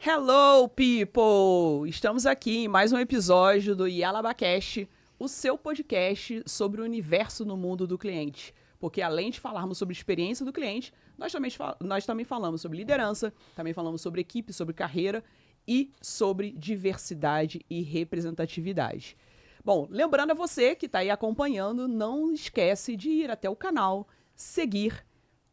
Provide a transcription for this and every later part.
Hello, people! Estamos aqui em mais um episódio do Yalabacast, o seu podcast sobre o universo no mundo do cliente. Porque além de falarmos sobre a experiência do cliente, nós também falamos sobre liderança, também falamos sobre equipe, sobre carreira e sobre diversidade e representatividade. Bom, lembrando a você que está aí acompanhando, não esquece de ir até o canal, seguir,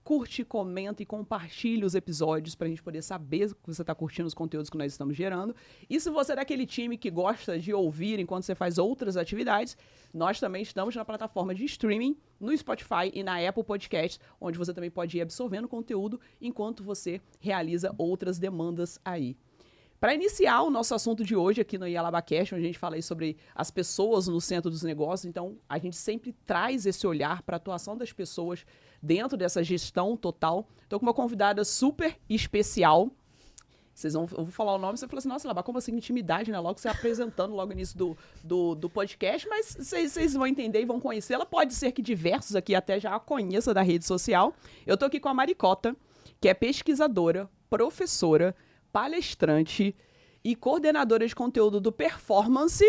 curte, comenta e compartilhe os episódios para a gente poder saber que você está curtindo os conteúdos que nós estamos gerando. E se você é daquele time que gosta de ouvir enquanto você faz outras atividades, nós também estamos na plataforma de streaming, no Spotify e na Apple Podcasts, onde você também pode ir absorvendo conteúdo enquanto você realiza outras demandas aí. Para iniciar o nosso assunto de hoje aqui no Yalabacast, onde a gente fala aí sobre as pessoas no centro dos negócios, então a gente sempre traz esse olhar para a atuação das pessoas dentro dessa gestão total. Estou com uma convidada super especial. Eu vou falar o nome, você fala assim, nossa, Labá, como assim intimidade, né? Logo você apresentando logo no início do podcast, mas vocês vão entender e vão conhecê-la. Pode ser que diversos aqui até já a conheçam da rede social. Eu estou aqui com a Maricota, que é pesquisadora, professora, palestrante e coordenadora de conteúdo do Performance,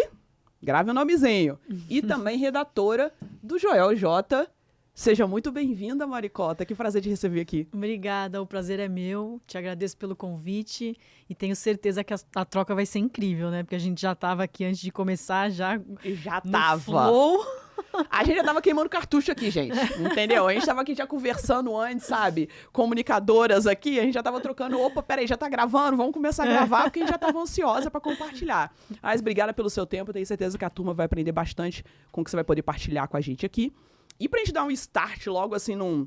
grave o nomezinho, e também redatora do Joel J. Seja muito bem-vinda, Maricota. Que prazer te receber aqui. Obrigada, o prazer é meu. Te agradeço pelo convite e tenho certeza que a troca vai ser incrível, né? Porque a gente já estava aqui antes de começar, já tava. Flow. A gente já tava queimando cartucho aqui, gente, entendeu? A gente tava aqui já conversando antes, sabe? Comunicadoras aqui, a gente já tava trocando, opa, peraí, já tá gravando? Vamos começar a gravar, porque a gente já tava ansiosa para compartilhar. Mas obrigada pelo seu tempo, tenho certeza que a turma vai aprender bastante com o que você vai poder partilhar com a gente aqui. E pra gente dar um start logo assim num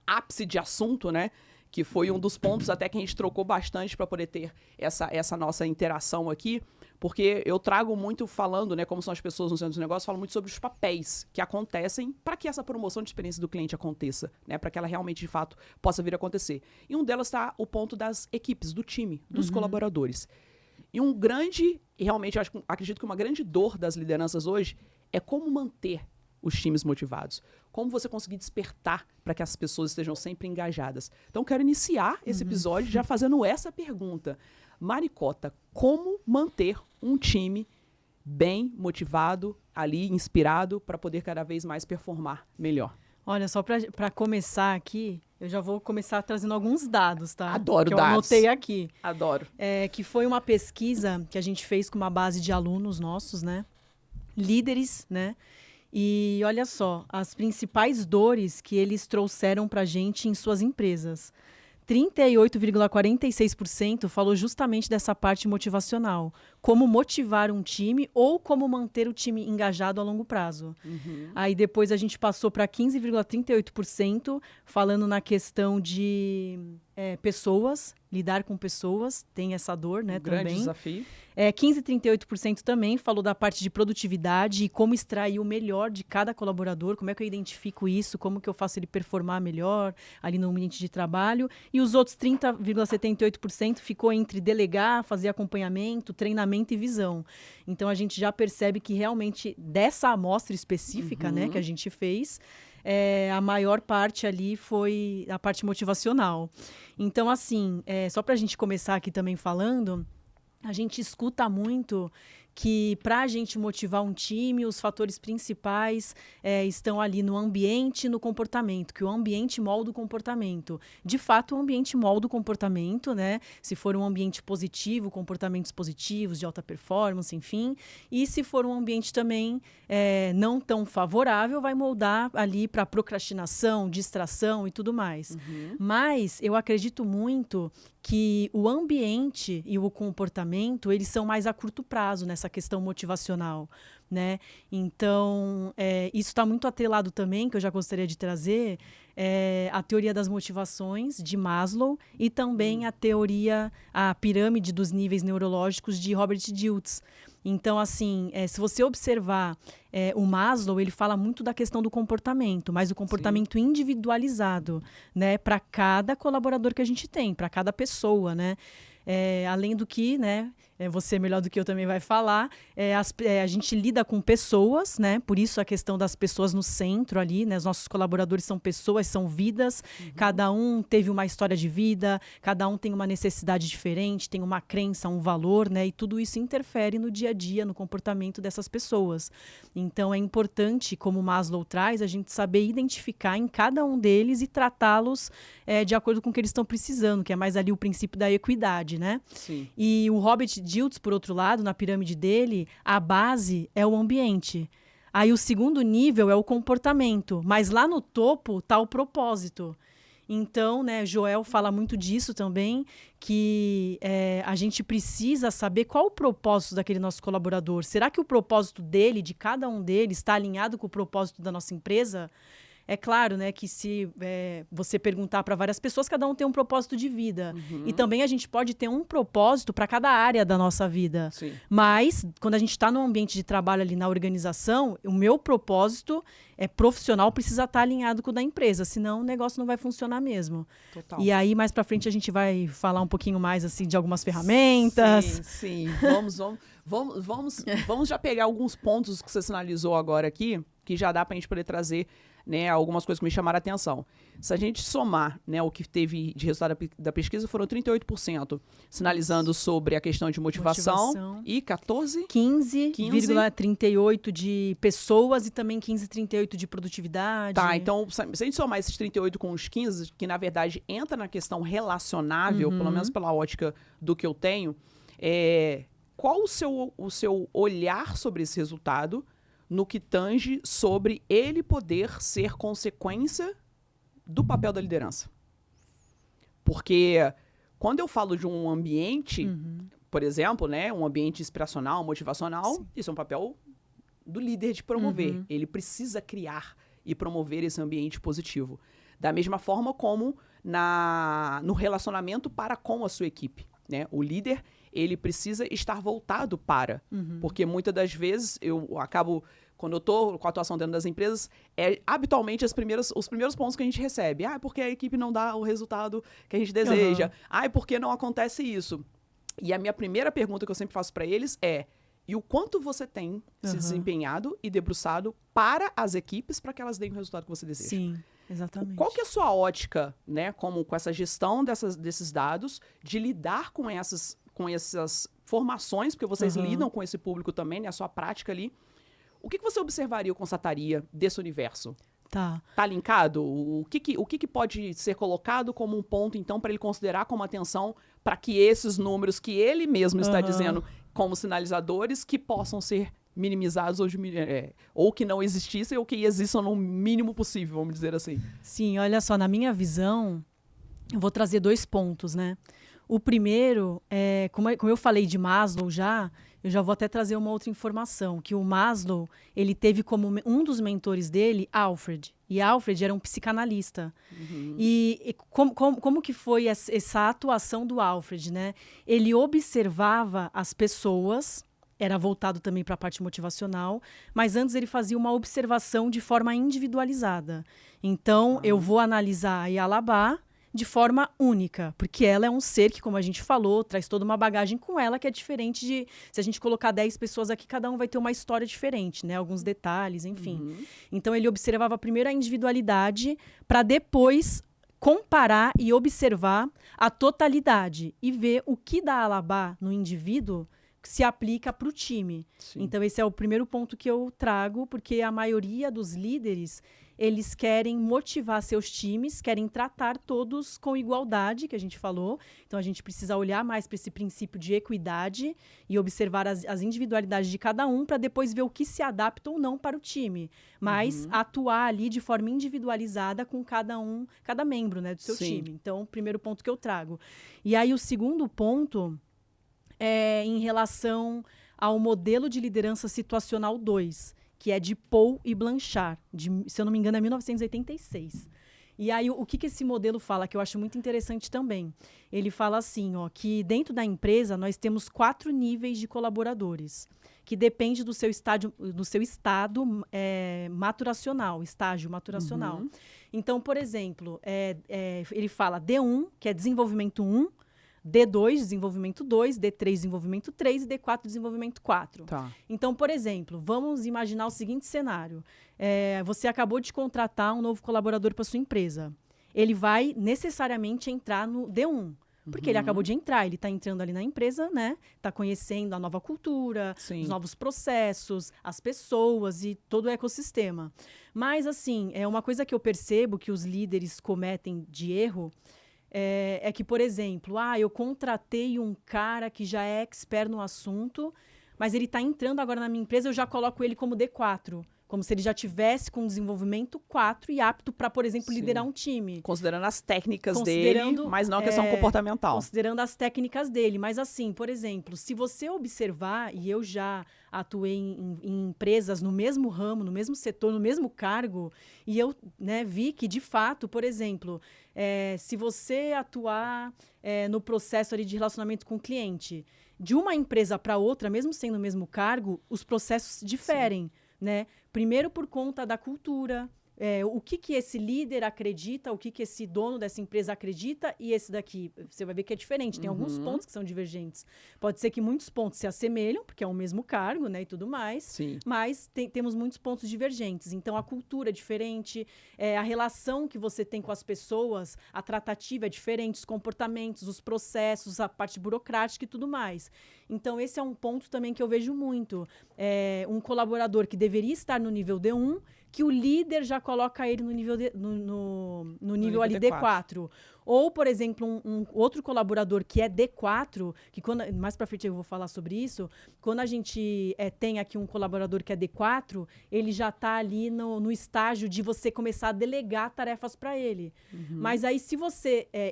ápice de assunto, né? Que foi um dos pontos até que a gente trocou bastante para poder ter essa nossa interação aqui, porque eu trago muito falando, né, como são as pessoas no centro dos negócios, falo muito sobre os papéis que acontecem para que essa promoção de experiência do cliente aconteça, né, para que ela realmente, de fato, possa vir a acontecer. E um delas está o ponto das equipes, do time, dos colaboradores. E um grande, realmente, eu acredito que uma grande dor das lideranças hoje é como manter os times motivados. Como você conseguir despertar para que as pessoas estejam sempre engajadas. Então, quero iniciar esse episódio já fazendo essa pergunta. Maricota, como manter um time bem motivado, ali, inspirado, para poder cada vez mais performar melhor? Olha, só para começar aqui, eu já vou começar trazendo alguns dados, tá? Adoro que dados. Eu anotei aqui. Adoro. Que foi uma pesquisa que a gente fez com uma base de alunos nossos, né? Líderes, né? E olha só, as principais dores que eles trouxeram para a gente em suas empresas. 38,46% falou justamente dessa parte motivacional. Como motivar um time ou como manter o time engajado a longo prazo. Aí depois a gente passou para 15,38% falando na questão de pessoas, lidar com pessoas, tem essa dor, né, também. Grande desafio. 15,38% também falou da parte de produtividade e como extrair o melhor de cada colaborador, como é que eu identifico isso, como que eu faço ele performar melhor ali no ambiente de trabalho. E os outros 30,78% ficou entre delegar, fazer acompanhamento, treinamento e visão. Então a gente já percebe que realmente dessa amostra específica, né, que a gente fez, a maior parte ali foi a parte motivacional. Então, assim, só para a gente começar aqui também falando, a gente escuta muito que para a gente motivar um time, os fatores principais estão ali no ambiente e no comportamento, que o ambiente molda o comportamento. De fato, o ambiente molda o comportamento, né? Se for um ambiente positivo, comportamentos positivos, de alta performance, enfim. E se for um ambiente também não tão favorável, vai moldar ali para procrastinação, distração e tudo mais. Mas eu acredito muito que o ambiente e o comportamento, eles são mais a curto prazo nessa questão motivacional, né? Então, isso está muito atrelado também, que eu já gostaria de trazer, a teoria das motivações de Maslow e também a pirâmide dos níveis neurológicos de Robert Dilts. Então, assim, se você observar o Maslow, ele fala muito da questão do comportamento, mas o comportamento individualizado, né, para cada colaborador que a gente tem, para cada pessoa, né? Além do que, né, você melhor do que eu também vai falar, a gente lida com pessoas, né, por isso a questão das pessoas no centro ali, né, os nossos colaboradores são pessoas, são vidas, cada um teve uma história de vida, cada um tem uma necessidade diferente, tem uma crença, um valor, né, e tudo isso interfere no dia a dia, no comportamento dessas pessoas. Então é importante, como o Maslow traz, a gente saber identificar em cada um deles e tratá-los de acordo com o que eles estão precisando, que é mais ali o princípio da equidade, né? Sim. E o Robert Dilts, por outro lado, na pirâmide dele, a base é o ambiente. Aí o segundo nível é o comportamento, mas lá no topo está o propósito. Então, né, Joel fala muito disso também, que a gente precisa saber qual o propósito daquele nosso colaborador. Será que o propósito dele, de cada um deles, está alinhado com o propósito da nossa empresa? É claro, né, que se você perguntar para várias pessoas, cada um tem um propósito de vida. E também a gente pode ter um propósito para cada área da nossa vida. Sim. Mas, quando a gente está no ambiente de trabalho ali na organização, o meu propósito profissional precisa estar alinhado com o da empresa, senão o negócio não vai funcionar mesmo. Total. E aí, mais para frente, a gente vai falar um pouquinho mais assim de algumas ferramentas. Sim. Vamos já pegar alguns pontos que você sinalizou agora aqui, que já dá para a gente poder trazer, né, algumas coisas que me chamaram a atenção. Se a gente somar, né, o que teve de resultado da pesquisa, foram 38%, sinalizando sobre a questão de motivação. E 15,38% de pessoas e também 15,38% de produtividade. Tá, então, se a gente somar esses 38 com os 15, que na verdade entra na questão relacionável, pelo menos pela ótica do que eu tenho, qual o seu olhar sobre esse resultado no que tange sobre ele poder ser consequência do papel da liderança? Porque quando eu falo de um ambiente, por exemplo, né, um ambiente inspiracional, motivacional, Sim. isso é um papel do líder de promover. Ele precisa criar e promover esse ambiente positivo. Da mesma forma como no relacionamento para com a sua equipe, né? O líder, ele precisa estar voltado para. Porque muitas das vezes eu acabo, quando eu estou com a atuação dentro das empresas, habitualmente os primeiros pontos que a gente recebe. Porque a equipe não dá o resultado que a gente deseja. Porque não acontece isso. E a minha primeira pergunta que eu sempre faço para eles é: e o quanto você tem se desempenhado e debruçado para as equipes para que elas deem o resultado que você deseja? Sim, exatamente. Qual que é a sua ótica, né, com essa gestão desses dados, de lidar com essas formações, porque vocês lidam com esse público também, né, a sua prática ali. O que você observaria ou constataria desse universo? Tá linkado? O que pode ser colocado como um ponto, então, para ele considerar como atenção para que esses números que ele mesmo está dizendo como sinalizadores, que possam ser minimizados ou que não existissem ou que existam no mínimo possível, vamos dizer assim? Sim, olha só, na minha visão, eu vou trazer 2 pontos, né? O primeiro, como eu falei de Maslow eu já vou até trazer uma outra informação, que o Maslow, ele teve como um dos mentores dele, Alfred. E Alfred era um psicanalista. E como que foi essa atuação do Alfred, né? Ele observava as pessoas, era voltado também para a parte motivacional, mas antes ele fazia uma observação de forma individualizada. Então, eu vou analisar a Yalabá de forma única, porque ela é um ser que, como a gente falou, traz toda uma bagagem com ela que é diferente de... Se a gente colocar 10 pessoas aqui, cada um vai ter uma história diferente, né? Alguns detalhes, enfim. Então, ele observava primeiro a individualidade para depois comparar e observar a totalidade e ver o que da Yalabá no indivíduo se aplica para o time. Sim. Então, esse é o primeiro ponto que eu trago, porque a maioria dos líderes, eles querem motivar seus times, querem tratar todos com igualdade, que a gente falou. Então, a gente precisa olhar mais para esse princípio de equidade e observar as individualidades de cada um para depois ver o que se adapta ou não para o time. Mas atuar ali de forma individualizada com cada membro, né, do seu time. Então, o primeiro ponto que eu trago. E aí, o segundo ponto é em relação ao modelo de liderança situacional 2, que é de Paul e Blanchard, se eu não me engano, é 1986. E aí, o que esse modelo fala, que eu acho muito interessante também? Ele fala assim, que dentro da empresa nós temos 4 níveis de colaboradores, que depende do seu estágio maturacional, estágio maturacional. Então, por exemplo, ele fala D1, que é desenvolvimento 1, D2, desenvolvimento 2, D3, desenvolvimento 3 e D4, desenvolvimento 4. Tá. Então, por exemplo, vamos imaginar o seguinte cenário. Você acabou de contratar um novo colaborador para sua empresa. Ele vai necessariamente entrar no D1. Porque ele acabou de entrar, ele está entrando ali na empresa, né? Está conhecendo a nova cultura, Sim. os novos processos, as pessoas e todo o ecossistema. Mas, assim, uma coisa que eu percebo que os líderes cometem de erro é que, por exemplo, eu contratei um cara que já é expert no assunto, mas ele está entrando agora na minha empresa, eu já coloco ele como D4. Como se ele já tivesse com desenvolvimento 4 e apto para, por exemplo, liderar um time. Considerando as técnicas dele, mas não a questão comportamental. Considerando as técnicas dele. Mas assim, por exemplo, se você observar, e eu já atuei em empresas no mesmo ramo, no mesmo setor, no mesmo cargo, e eu vi que, de fato, por exemplo, se você atuar no processo ali de relacionamento com o cliente, de uma empresa para outra, mesmo sendo o mesmo cargo, os processos diferem. Né? Primeiro por conta da cultura, o que esse líder acredita, o que esse dono dessa empresa acredita e esse daqui, você vai ver que é diferente, tem alguns pontos que são divergentes. Pode ser que muitos pontos se assemelham, porque é o mesmo cargo, né, e tudo mais, Sim. mas temos muitos pontos divergentes. Então, a cultura é diferente, a relação que você tem com as pessoas, a tratativa é diferente, os comportamentos, os processos, a parte burocrática e tudo mais. Então, esse é um ponto também que eu vejo muito. Um colaborador que deveria estar no nível D1, que o líder já coloca ele no nível, no nível ali D4. Ou, por exemplo, um outro colaborador que é D4, que mais para frente eu vou falar sobre isso, quando a gente tem aqui um colaborador que é D4, ele já está ali no estágio de você começar a delegar tarefas para ele. Mas aí, se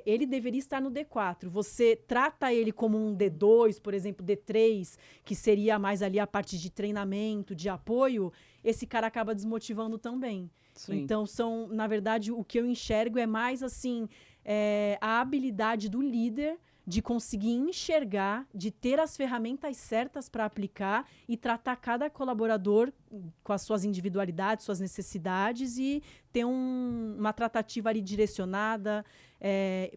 ele deveria estar no D4, você trata ele como um D2, por exemplo, D3, que seria mais ali a parte de treinamento, de apoio, esse cara acaba desmotivando também. Sim. Então, na verdade, o que eu enxergo é mais assim, a habilidade do líder de conseguir enxergar, de ter as ferramentas certas para aplicar e tratar cada colaborador com as suas individualidades, suas necessidades e ter uma tratativa ali direcionada,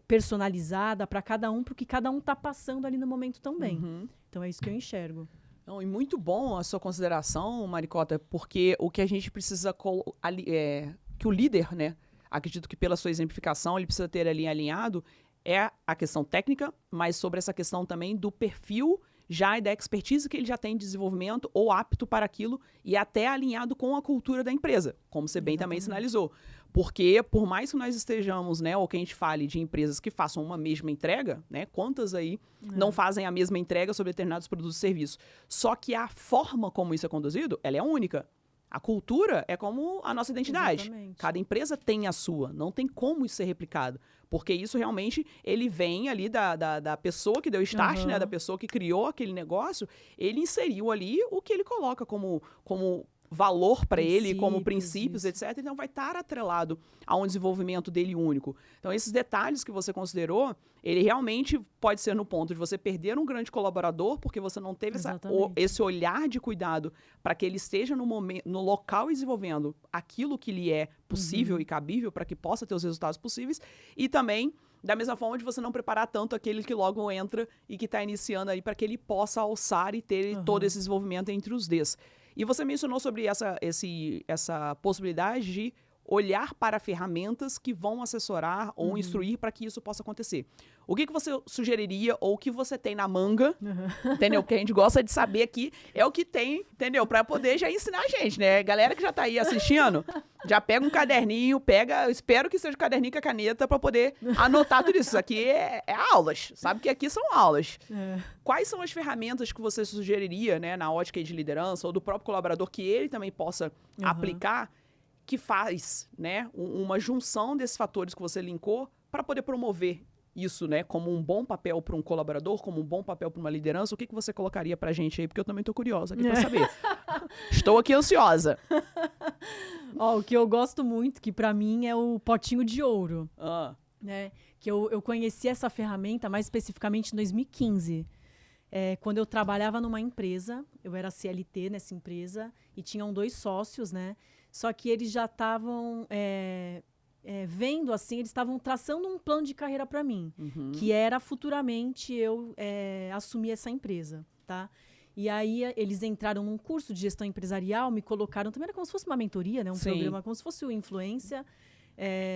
personalizada para cada um, porque cada um está passando ali no momento também. Então, é isso que eu enxergo. Não, e muito bom a sua consideração, Maricota, porque o que a gente precisa que o líder, né, acredito que pela sua exemplificação, ele precisa ter ali alinhado é a questão técnica, mas sobre essa questão também do perfil já e da expertise que ele já tem de desenvolvimento ou apto para aquilo e até alinhado com a cultura da empresa, como você bem também sinalizou. Porque, por mais que nós estejamos, né, ou que a gente fale de empresas que façam uma mesma entrega, né, quantas aí não fazem a mesma entrega sobre determinados produtos e serviços? Só que a forma como isso é conduzido, ela é única. A cultura é como a nossa identidade. Exatamente. Cada empresa tem a sua. Não tem como isso ser replicado. Porque isso realmente, ele vem ali da pessoa que deu start, né? Da pessoa que criou aquele negócio. Ele inseriu ali o que ele coloca como valor para ele, como princípios, etc. Então, vai estar atrelado a um desenvolvimento dele único. Então, esses detalhes que você considerou, ele realmente pode ser no ponto de você perder um grande colaborador, porque você não teve esse olhar de cuidado para que ele esteja no local e desenvolvendo aquilo que lhe é possível e cabível para que possa ter os resultados possíveis. E também, da mesma forma, de você não preparar tanto aquele que logo entra e que está iniciando aí para que ele possa alçar e ter todo esse desenvolvimento entre os Ds. E você mencionou sobre essa possibilidade de olhar para ferramentas que vão assessorar ou instruir para que isso possa acontecer. O que você sugeriria ou o que você tem na manga, entendeu? Porque a gente gosta de saber aqui é o que tem, entendeu? Para poder já ensinar a gente, né? Galera que já tá aí assistindo, já pega um caderninho, espero que seja o caderninho com a caneta para poder anotar tudo isso. Isso aqui é aulas, sabe que aqui são aulas. Quais são as ferramentas que você sugeriria, né, na ótica de liderança ou do próprio colaborador que ele também possa aplicar, que faz, né, uma junção desses fatores que você linkou para poder promover isso, né, como um bom papel para um colaborador, como um bom papel para uma liderança? O que você colocaria para a gente aí? Porque eu também estou curiosa aqui para saber. Estou aqui ansiosa. O que eu gosto muito, que para mim é o potinho de ouro. Né? Que eu conheci essa ferramenta mais especificamente em 2015. Quando eu trabalhava numa empresa, eu era CLT nessa empresa, e tinham 2 sócios, né? Só que eles já estavam vendo assim, eles estavam traçando um plano de carreira para mim, que era futuramente eu assumir essa empresa, tá? E aí eles entraram num curso de gestão empresarial, me colocaram, também era como se fosse uma mentoria, né? Um programa, como se fosse o Influência,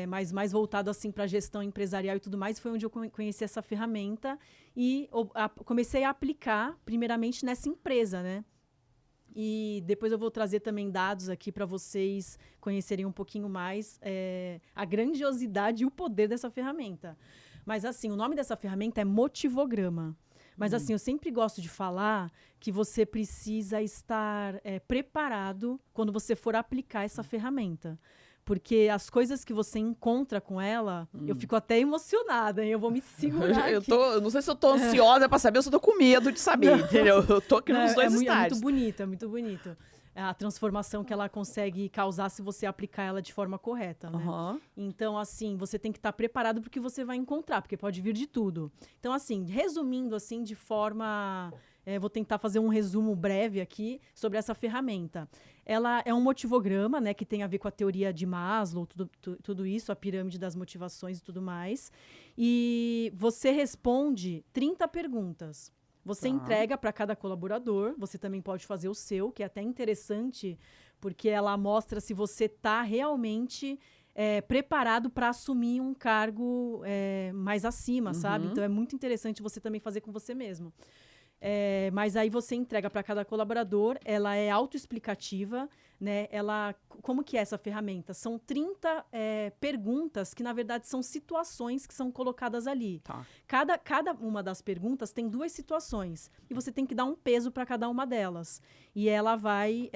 mas mais voltado assim para gestão empresarial e tudo mais. Foi onde eu conheci essa ferramenta e comecei a aplicar primeiramente nessa empresa, né? E depois eu vou trazer também dados aqui para vocês conhecerem um pouquinho mais a grandiosidade e o poder dessa ferramenta. Mas assim, o nome dessa ferramenta é Motivograma. Mas assim, eu sempre gosto de falar que você precisa estar preparado quando você for aplicar essa ferramenta. Porque as coisas que você encontra com ela, eu fico até emocionada, hein? Eu vou me segurar aqui. Eu não sei se eu tô ansiosa pra saber ou se eu tô com medo de saber, entendeu? Eu tô aqui nos dois estágios. É muito bonito. A transformação que ela consegue causar se você aplicar ela de forma correta, né? Então, assim, você tem que estar preparado porque você vai encontrar, porque pode vir de tudo. Então, assim, resumindo, assim, de forma... vou tentar fazer um resumo breve aqui sobre essa ferramenta. Ela é um motivograma, né, que tem a ver com a teoria de Maslow, tudo isso, a pirâmide das motivações e tudo mais. E você responde 30 perguntas. Você entrega para cada colaborador, você também pode fazer o seu, que é até interessante, porque ela mostra se você está realmente preparado para assumir um cargo mais acima, sabe? Então, é muito interessante você também fazer com você mesmo. Mas aí você entrega para cada colaborador, ela é autoexplicativa, né? Como que é essa ferramenta? São 30 perguntas que, na verdade, são situações que são colocadas ali. Tá. Cada uma das perguntas tem 2 situações e você tem que dar um peso para cada uma delas. E ela vai,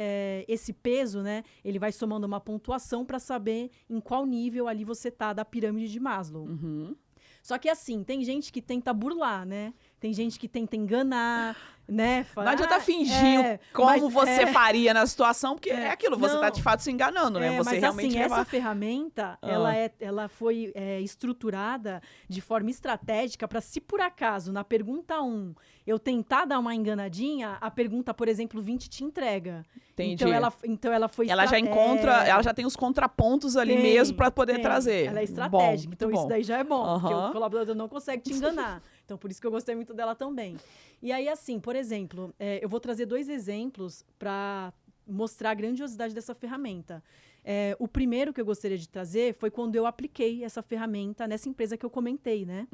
esse peso, né? Ele vai somando uma pontuação para saber em qual nível ali você tá da pirâmide de Maslow. Só que assim, tem gente que tenta burlar, né? Tem gente que tenta enganar, né? Não adianta fingir como você faria na situação, porque é aquilo, você está de fato se enganando, né? Você mas realmente assim, essa ferramenta, ela foi estruturada de forma estratégica para, se por acaso, na pergunta 1, eu tentar dar uma enganadinha, a pergunta, por exemplo, 20 te entrega. Entendi. Então ela foi ela já encontra, ela já tem os contrapontos ali mesmo para poder trazer. Ela é estratégica, bom, então bom. Isso daí já é bom, porque o colaborador não consegue te enganar. Então, por isso que eu gostei muito dela também. E aí, assim, por exemplo, eu vou trazer 2 exemplos para mostrar a grandiosidade dessa ferramenta. O primeiro que eu gostaria de trazer foi quando eu apliquei essa ferramenta nessa empresa que eu comentei, né?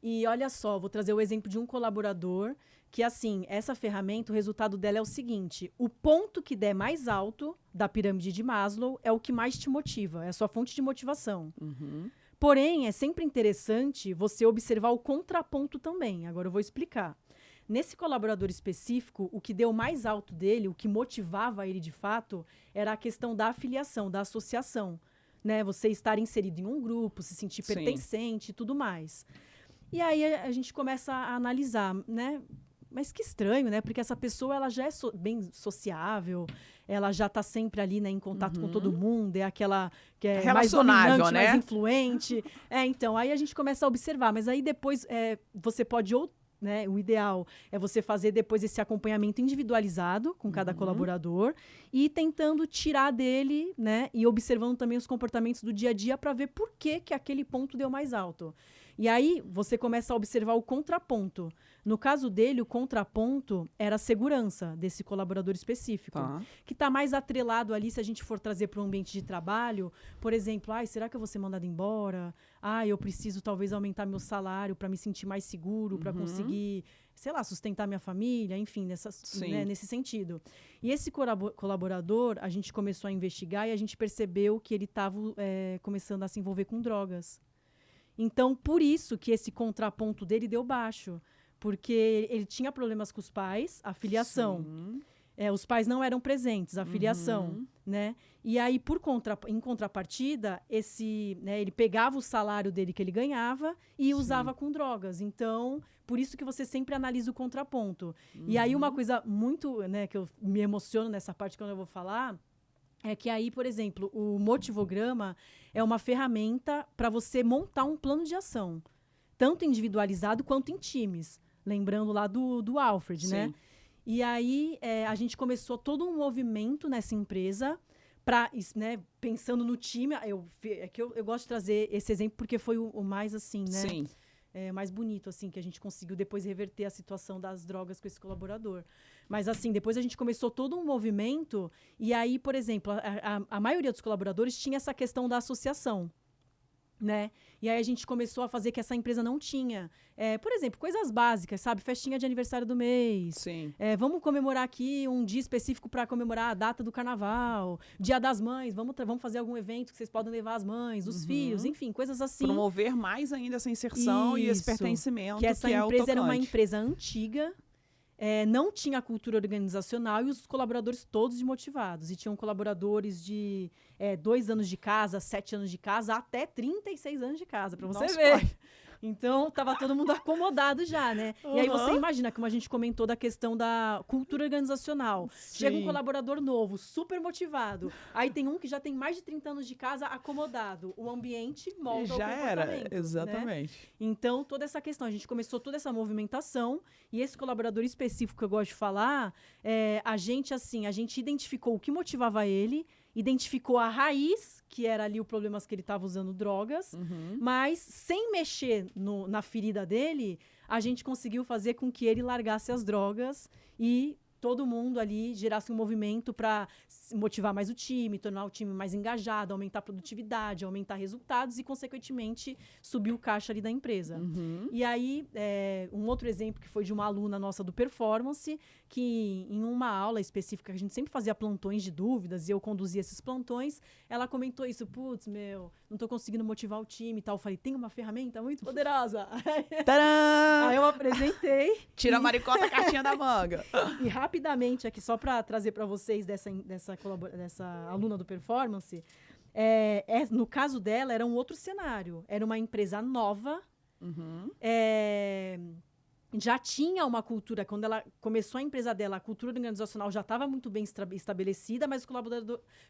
E olha só, vou trazer o exemplo de um colaborador que, assim, essa ferramenta, o resultado dela é o seguinte: o ponto que der mais alto da pirâmide de Maslow é o que mais te motiva, é a sua fonte de motivação. Porém, é sempre interessante você observar o contraponto também. Agora eu vou explicar. Nesse colaborador específico, o que deu mais alto dele, o que motivava ele de fato, era a questão da afiliação, da associação. Né? Você estar inserido em um grupo, se sentir pertencente e tudo mais. E aí a gente começa a analisar, né? Mas que estranho, né? Porque essa pessoa, ela já é bem sociável, ela já está sempre ali, né, em contato com todo mundo, é aquela que é mais dominante, né? Mais influente. Então, aí a gente começa a observar, mas aí depois você pode, né, o ideal é você fazer depois esse acompanhamento individualizado com cada colaborador e tentando tirar dele, né, e observando também os comportamentos do dia a dia para ver por que aquele ponto deu mais alto. E aí você começa a observar o contraponto. No caso dele, o contraponto era a segurança desse colaborador específico, que está mais atrelado ali, se a gente for trazer para o ambiente de trabalho, por exemplo, será que eu vou ser mandado embora? Eu preciso talvez aumentar meu salário para me sentir mais seguro, para conseguir, sei lá, sustentar minha família, enfim, né, nesse sentido. E esse colaborador, a gente começou a investigar e a gente percebeu que ele estava começando a se envolver com drogas. Então, por isso que esse contraponto dele deu baixo. Porque ele tinha problemas com os pais, a filiação. Os pais não eram presentes, a filiação. Né? E aí, em contrapartida, ele pegava o salário dele que ele ganhava e usava com drogas. Então, por isso que você sempre analisa o contraponto. E aí, uma coisa muito, né, que eu me emociono nessa parte quando eu vou falar... É que aí, por exemplo, o Motivograma é uma ferramenta para você montar um plano de ação, tanto individualizado quanto em times. Lembrando lá do Alfred, né? E aí a gente começou todo um movimento nessa empresa né, pensando no time, eu gosto de trazer esse exemplo porque foi o mais assim, né? Sim. Mais bonito, assim, que a gente conseguiu depois reverter a situação das drogas com esse colaborador. Mas, assim, depois a gente começou todo um movimento e aí, por exemplo, a maioria dos colaboradores tinha essa questão da associação, né? E aí a gente começou a fazer que essa empresa não tinha. Por exemplo, coisas básicas, sabe? Festinha de aniversário do mês. Sim. Vamos comemorar aqui um dia específico para comemorar a data do carnaval. Dia das mães, vamos fazer algum evento que vocês podem levar as mães, os filhos, enfim, coisas assim. Promover mais ainda essa inserção e esse pertencimento que essa que empresa era uma tocante. empresa antiga, não tinha cultura organizacional e os colaboradores todos desmotivados. E tinham colaboradores de 2 anos de casa, 7 anos de casa, até 36 anos de casa, para você Nossa, ver. pai. Então, tava todo mundo acomodado já, né? E aí você imagina, como a gente comentou da questão da cultura organizacional. Sim. Chega um colaborador novo, super motivado. Aí tem um que já tem mais de 30 anos de casa, acomodado. O ambiente molda o comportamento. Era, exatamente. Né? Então, toda essa questão, a gente começou toda essa movimentação e esse colaborador específico que eu gosto de falar, a gente identificou o que motivava ele, identificou a raiz, que era ali o problema que ele estava usando drogas, mas sem mexer na ferida dele, a gente conseguiu fazer com que ele largasse as drogas e todo mundo ali gerasse um movimento para motivar mais o time, tornar o time mais engajado, aumentar a produtividade, aumentar resultados e, consequentemente, subir o caixa ali da empresa. E aí, um outro exemplo que foi de uma aluna nossa do Performance, que em uma aula específica, a gente sempre fazia plantões de dúvidas e eu conduzia esses plantões, ela comentou isso, putz, não tô conseguindo motivar o time e tal. Eu falei, tem uma ferramenta muito poderosa. Tadã! Aí eu apresentei. Tira a maricota a cartinha da manga. E rapidamente, aqui, só para trazer para vocês dessa aluna do Performance, no caso dela, era um outro cenário. Era uma empresa nova, já tinha uma cultura, quando ela começou a empresa dela, a cultura organizacional já estava muito bem estabelecida, mas os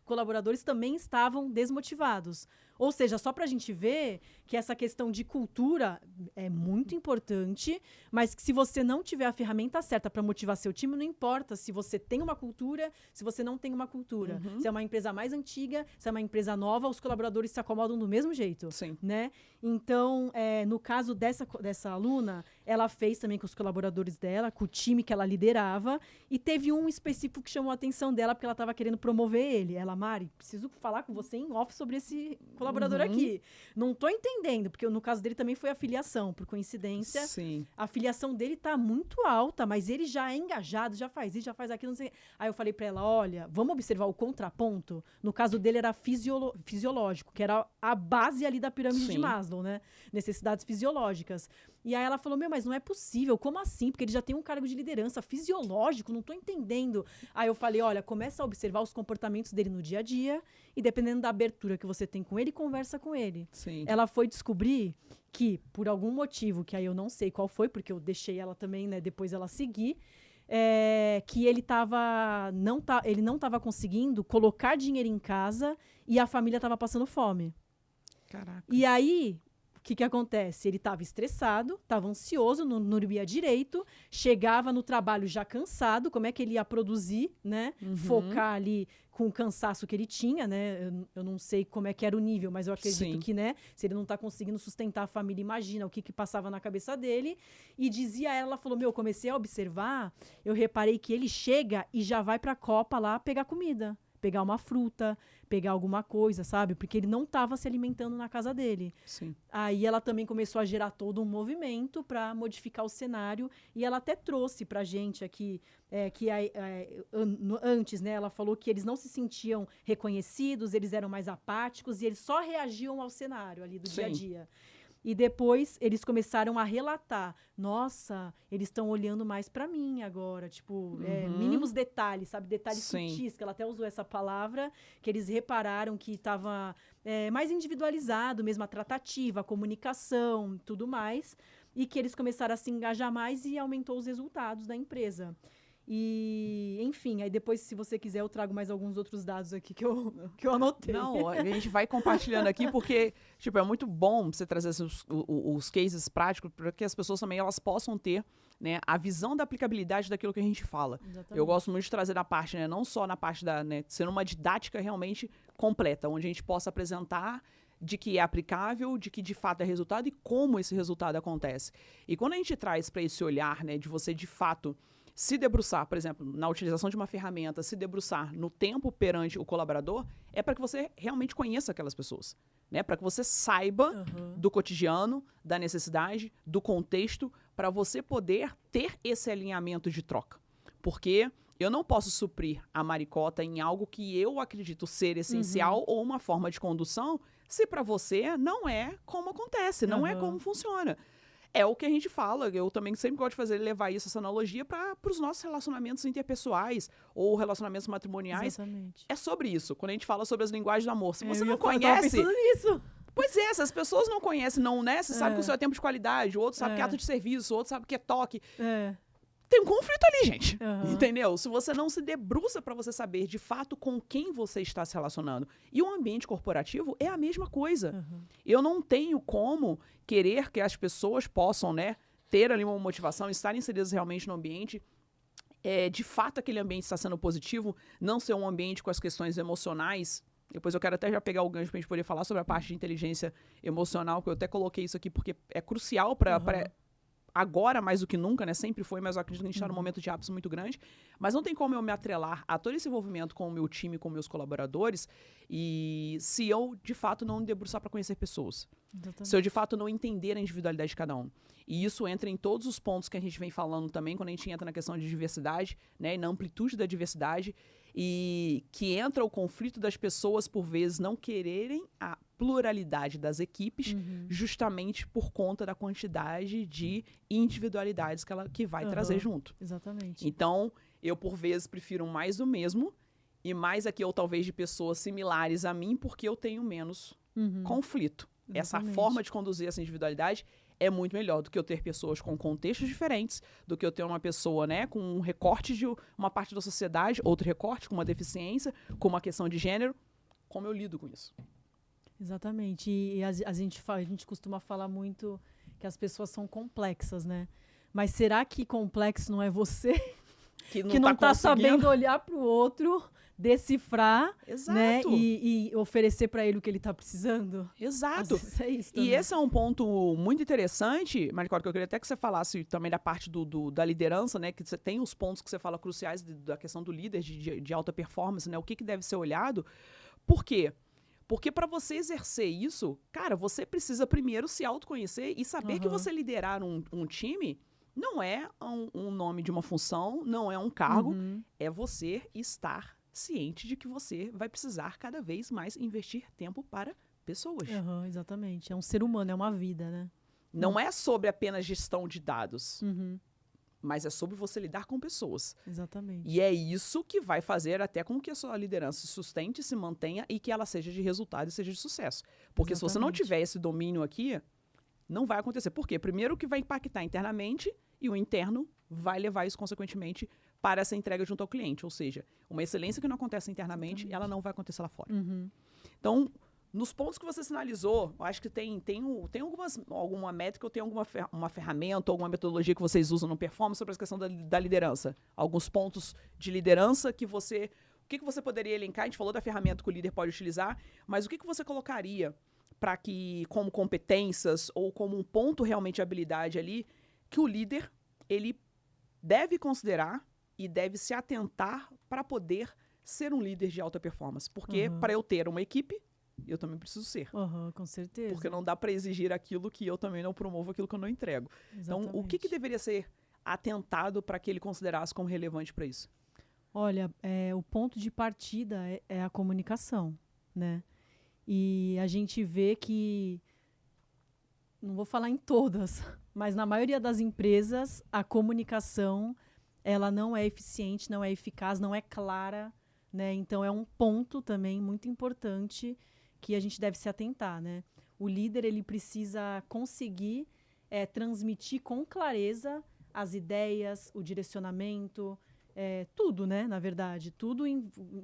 colaboradores também estavam desmotivados. Ou seja, só para a gente ver que essa questão de cultura é muito importante, mas que se você não tiver a ferramenta certa para motivar seu time, não importa se você tem uma cultura, se você não tem uma cultura. Se é uma empresa mais antiga, se é uma empresa nova, os colaboradores se acomodam do mesmo jeito. Sim. Né? Então, no caso dessa aluna, ela fez também com os colaboradores dela, com o time que ela liderava, e teve um específico que chamou a atenção dela, porque ela estava querendo promover ele. Ela, Mari, preciso falar com você em off sobre esse colaborador aqui. Não tô entendendo, porque no caso dele também foi a filiação, por coincidência. Sim. A filiação dele tá muito alta, mas ele já é engajado, já faz isso, já faz aquilo, não sei. Aí eu falei pra ela, olha, vamos observar o contraponto. No caso dele era fisiológico, que era a base ali da pirâmide de Maslow, né? Necessidades fisiológicas. E aí ela falou, mas não é possível, como assim? Porque ele já tem um cargo de liderança fisiológico, não tô entendendo. Aí eu falei, olha, começa a observar os comportamentos dele no dia a dia e dependendo da abertura que você tem com ele, conversa com ele. Sim. Ela foi descobrir que, por algum motivo, que aí eu não sei qual foi, porque eu deixei ela também, né, depois ela seguir, que ele não estava conseguindo colocar dinheiro em casa e a família estava passando fome. Caraca. E aí, o que acontece? Ele estava estressado, estava ansioso, não dormia direito, chegava no trabalho já cansado, como é que ele ia produzir, né? Focar ali com o cansaço que ele tinha, né? Eu não sei como é que era o nível, mas eu acredito que, né? Se ele não está conseguindo sustentar a família, imagina o que passava na cabeça dele. E dizia ela falou, comecei a observar, eu reparei que ele chega e já vai para a copa lá pegar comida. Pegar uma fruta, pegar alguma coisa, sabe? Porque ele não estava se alimentando na casa dele. Sim. Aí ela também começou a gerar todo um movimento para modificar o cenário e ela até trouxe para a gente aqui antes, né? Ela falou que eles não se sentiam reconhecidos, eles eram mais apáticos e eles só reagiam ao cenário ali do dia a dia. E depois eles começaram a relatar, nossa, eles estão olhando mais para mim agora, tipo, mínimos detalhes, sabe? Detalhes sutis, que ela até usou essa palavra, que eles repararam que estava mais individualizado mesmo, a tratativa, a comunicação, tudo mais, e que eles começaram a se engajar mais e aumentou os resultados da empresa. E, enfim, aí depois, se você quiser, eu trago mais alguns outros dados aqui que eu anotei. Não, a gente vai compartilhando aqui porque, tipo, é muito bom você trazer os cases práticos para que as pessoas também elas possam ter, né, a visão da aplicabilidade daquilo que a gente fala. Exatamente. Eu gosto muito de trazer na parte, né, não só na parte da, né, sendo uma didática realmente completa, onde a gente possa apresentar de que é aplicável, de que de fato é resultado e como esse resultado acontece. E quando a gente traz para esse olhar, né, de você de fato se debruçar, por exemplo, na utilização de uma ferramenta, se debruçar no tempo perante o colaborador, é para que você realmente conheça aquelas pessoas, né? Para que você saiba do cotidiano, da necessidade, do contexto, para você poder ter esse alinhamento de troca. Porque eu não posso suprir a Maricota em algo que eu acredito ser essencial ou uma forma de condução, se para você não é como acontece, não é como funciona. É o que a gente fala, eu também sempre gosto de fazer, levar essa analogia para os nossos relacionamentos interpessoais ou relacionamentos matrimoniais. Exatamente. É sobre isso, quando a gente fala sobre as linguagens do amor. Se você não Eu tava conhece... pensando nisso. Pois é, se as pessoas não conhecem, não, né? Você sabe que o seu é tempo de qualidade, o outro sabe que é ato de serviço, o outro sabe que é toque. Tem um conflito ali, gente. Entendeu? Se você não se debruça para você saber de fato com quem você está se relacionando. E o ambiente corporativo é a mesma coisa. Eu não tenho como querer que as pessoas possam, né, ter ali uma motivação, estar inseridas realmente no ambiente. De fato, aquele ambiente está sendo positivo, não ser um ambiente com as questões emocionais. Depois eu quero até já pegar o gancho para a gente poder falar sobre a parte de inteligência emocional, que eu até coloquei isso aqui porque é crucial para agora mais do que nunca, né? Sempre foi, mas eu acredito que a gente está num momento de ápice muito grande. Mas não tem como eu me atrelar a todo esse envolvimento com o meu time, com meus colaboradores, e se eu, de fato, não me debruçar para conhecer pessoas. Exatamente. Se eu, de fato, não entender a individualidade de cada um. E isso entra em todos os pontos que a gente vem falando também, quando a gente entra na questão de diversidade, né? E na amplitude da diversidade, e que entra o conflito das pessoas, por vezes, não quererem a pluralidade das equipes, justamente por conta da quantidade de individualidades que vai trazer junto. Exatamente. Então, eu, por vezes, prefiro mais do mesmo, e mais aqui, ou talvez de pessoas similares a mim, porque eu tenho menos conflito. Exatamente. Essa forma de conduzir essa individualidade é muito melhor do que eu ter pessoas com contextos diferentes, do que eu ter uma pessoa, né, com um recorte de uma parte da sociedade, outro recorte, com uma deficiência, com uma questão de gênero. Como eu lido com isso? Exatamente. E a gente costuma falar muito que as pessoas são complexas, né? Mas será que complexo não é você que não tá sabendo olhar para o outro, decifrar, né? E oferecer para ele o que ele tá precisando? Exato. É isso também. E esse é um ponto muito interessante, Maricota, que eu queria até que você falasse também da parte da liderança, né? Que você tem os pontos que você fala cruciais da questão do líder de alta performance, né? O que deve ser olhado. Por quê? Porque para você exercer isso, cara, você precisa primeiro se autoconhecer e saber que você liderar um time não é um nome de uma função, não é um cargo, é você estar ciente de que você vai precisar cada vez mais investir tempo para pessoas. Exatamente. É um ser humano, é uma vida, né? Não é sobre apenas gestão de dados. Mas é sobre você lidar com pessoas. Exatamente. E é isso que vai fazer até com que a sua liderança se sustente, se mantenha e que ela seja de resultado e seja de sucesso. Porque se você não tiver esse domínio aqui, não vai acontecer. Por quê? Primeiro que vai impactar internamente e o interno vai levar isso, consequentemente, para essa entrega junto ao cliente. Ou seja, uma excelência que não acontece internamente, ela não vai acontecer lá fora. Então, nos pontos que você sinalizou, eu acho que tem alguma métrica ou tem uma ferramenta, alguma metodologia que vocês usam no performance sobre a questão da liderança. Alguns pontos de liderança que você... O que você poderia elencar? A gente falou da ferramenta que o líder pode utilizar, mas o que você colocaria para que, como competências ou como um ponto realmente de habilidade ali, que o líder, ele deve considerar e deve se atentar para poder ser um líder de alta performance? Porque para eu ter uma equipe, eu também preciso ser. Com certeza. Porque não dá para exigir aquilo que eu também não promovo, aquilo que eu não entrego. Exatamente. Então, o que deveria ser atentado para que ele considerasse como relevante para isso? Olha, o ponto de partida é a comunicação, né? E a gente vê que, não vou falar em todas, mas na maioria das empresas, a comunicação, ela não é eficiente, não é eficaz, não é clara, né? Então, é um ponto também muito importante que a gente deve se atentar, né? O líder, ele precisa conseguir transmitir com clareza as ideias, o direcionamento, tudo, né? Na verdade, tudo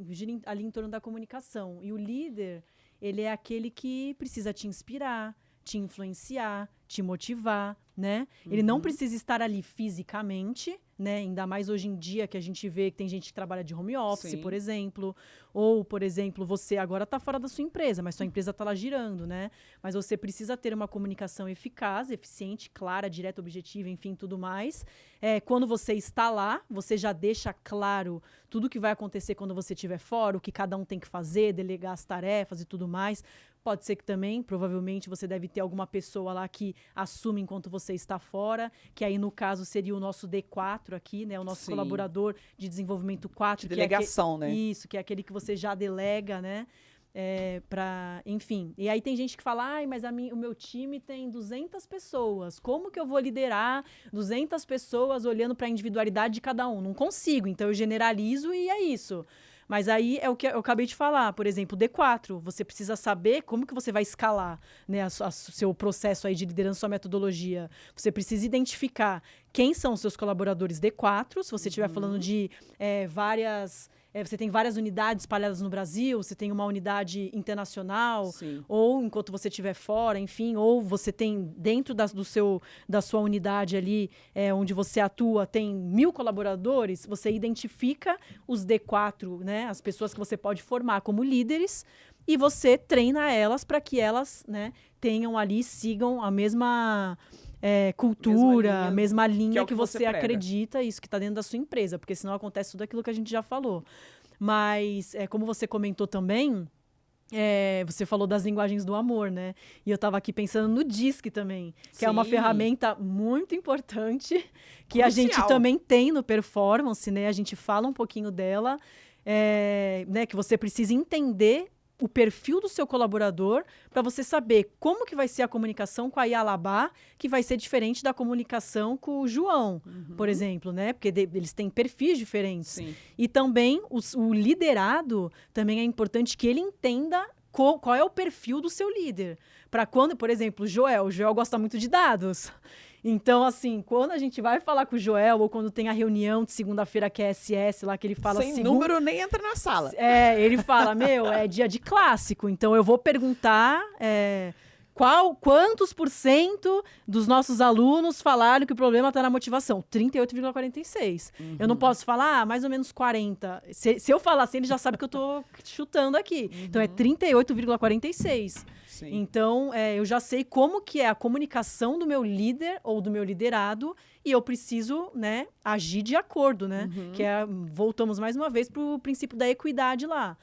gira ali em torno da comunicação. E o líder, ele é aquele que precisa te inspirar, te influenciar, te motivar, né? Ele não precisa estar ali fisicamente, né? Ainda mais hoje em dia que a gente vê que tem gente que trabalha de home office, por exemplo. Ou, por exemplo, você agora está fora da sua empresa, mas sua empresa está lá girando, né? Mas você precisa ter uma comunicação eficaz, eficiente, clara, direta, objetiva, enfim, tudo mais. Quando você está lá, você já deixa claro tudo o que vai acontecer quando você estiver fora, o que cada um tem que fazer, delegar as tarefas e tudo mais. Pode ser que também, provavelmente, você deve ter alguma pessoa lá que assume enquanto você está fora, que aí, no caso, seria o nosso D4 aqui, né? O nosso colaborador de desenvolvimento 4. De delegação, né? Isso, que é aquele que você já delega, né? Enfim. E aí tem gente que fala, mas o meu time tem 200 pessoas. Como que eu vou liderar 200 pessoas olhando para a individualidade de cada um? Não consigo, então eu generalizo e é isso. Mas aí é o que eu acabei de falar, por exemplo, D4, você precisa saber como que você vai escalar, né, seu processo aí de liderança, sua metodologia. Você precisa identificar quem são os seus colaboradores D4, se você estiver falando de você tem várias unidades espalhadas no Brasil, você tem uma unidade internacional, ou enquanto você estiver fora, enfim, ou você tem dentro da sua unidade ali, onde você atua, tem 1000 colaboradores, você identifica os D4, né, as pessoas que você pode formar como líderes, e você treina elas para que elas, né, tenham ali, sigam a mesma... cultura, a mesma linha que você acredita, isso que está dentro da sua empresa, porque senão acontece tudo aquilo que a gente já falou. Mas, como você comentou também, você falou das linguagens do amor, né? E eu estava aqui pensando no DISC também, que é uma ferramenta muito importante, que a gente também tem no Performance, né? A gente fala um pouquinho dela, né? Que você precisa entender o perfil do seu colaborador para você saber como que vai ser a comunicação com a Ialabá, que vai ser diferente da comunicação com o João, por exemplo, né? Porque eles têm perfis diferentes. Sim. E também o liderado também é importante que ele entenda qual é o perfil do seu líder. Para quando, por exemplo, o Joel gosta muito de dados. Então, assim, quando a gente vai falar com o Joel, ou quando tem a reunião de segunda-feira que é SS, lá que ele fala... Sem número, nem entra na sala. Ele fala, é dia de clássico, então eu vou perguntar... quantos % dos nossos alunos falaram que o problema está na motivação? 38,46. Eu não posso falar, mais ou menos 40. Se eu falar assim, ele já sabe que eu estou chutando aqui. Então, é 38,46. Então, eu já sei como que é a comunicação do meu líder ou do meu liderado e eu preciso, né, agir de acordo, né? Que voltamos mais uma vez para o princípio da equidade lá.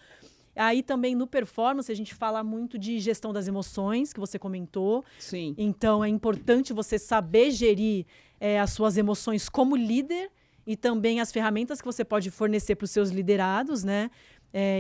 Aí também no Performance a gente fala muito de gestão das emoções, que você comentou. Sim. Então é importante você saber gerir as suas emoções como líder e também as ferramentas que você pode fornecer para os seus liderados, né?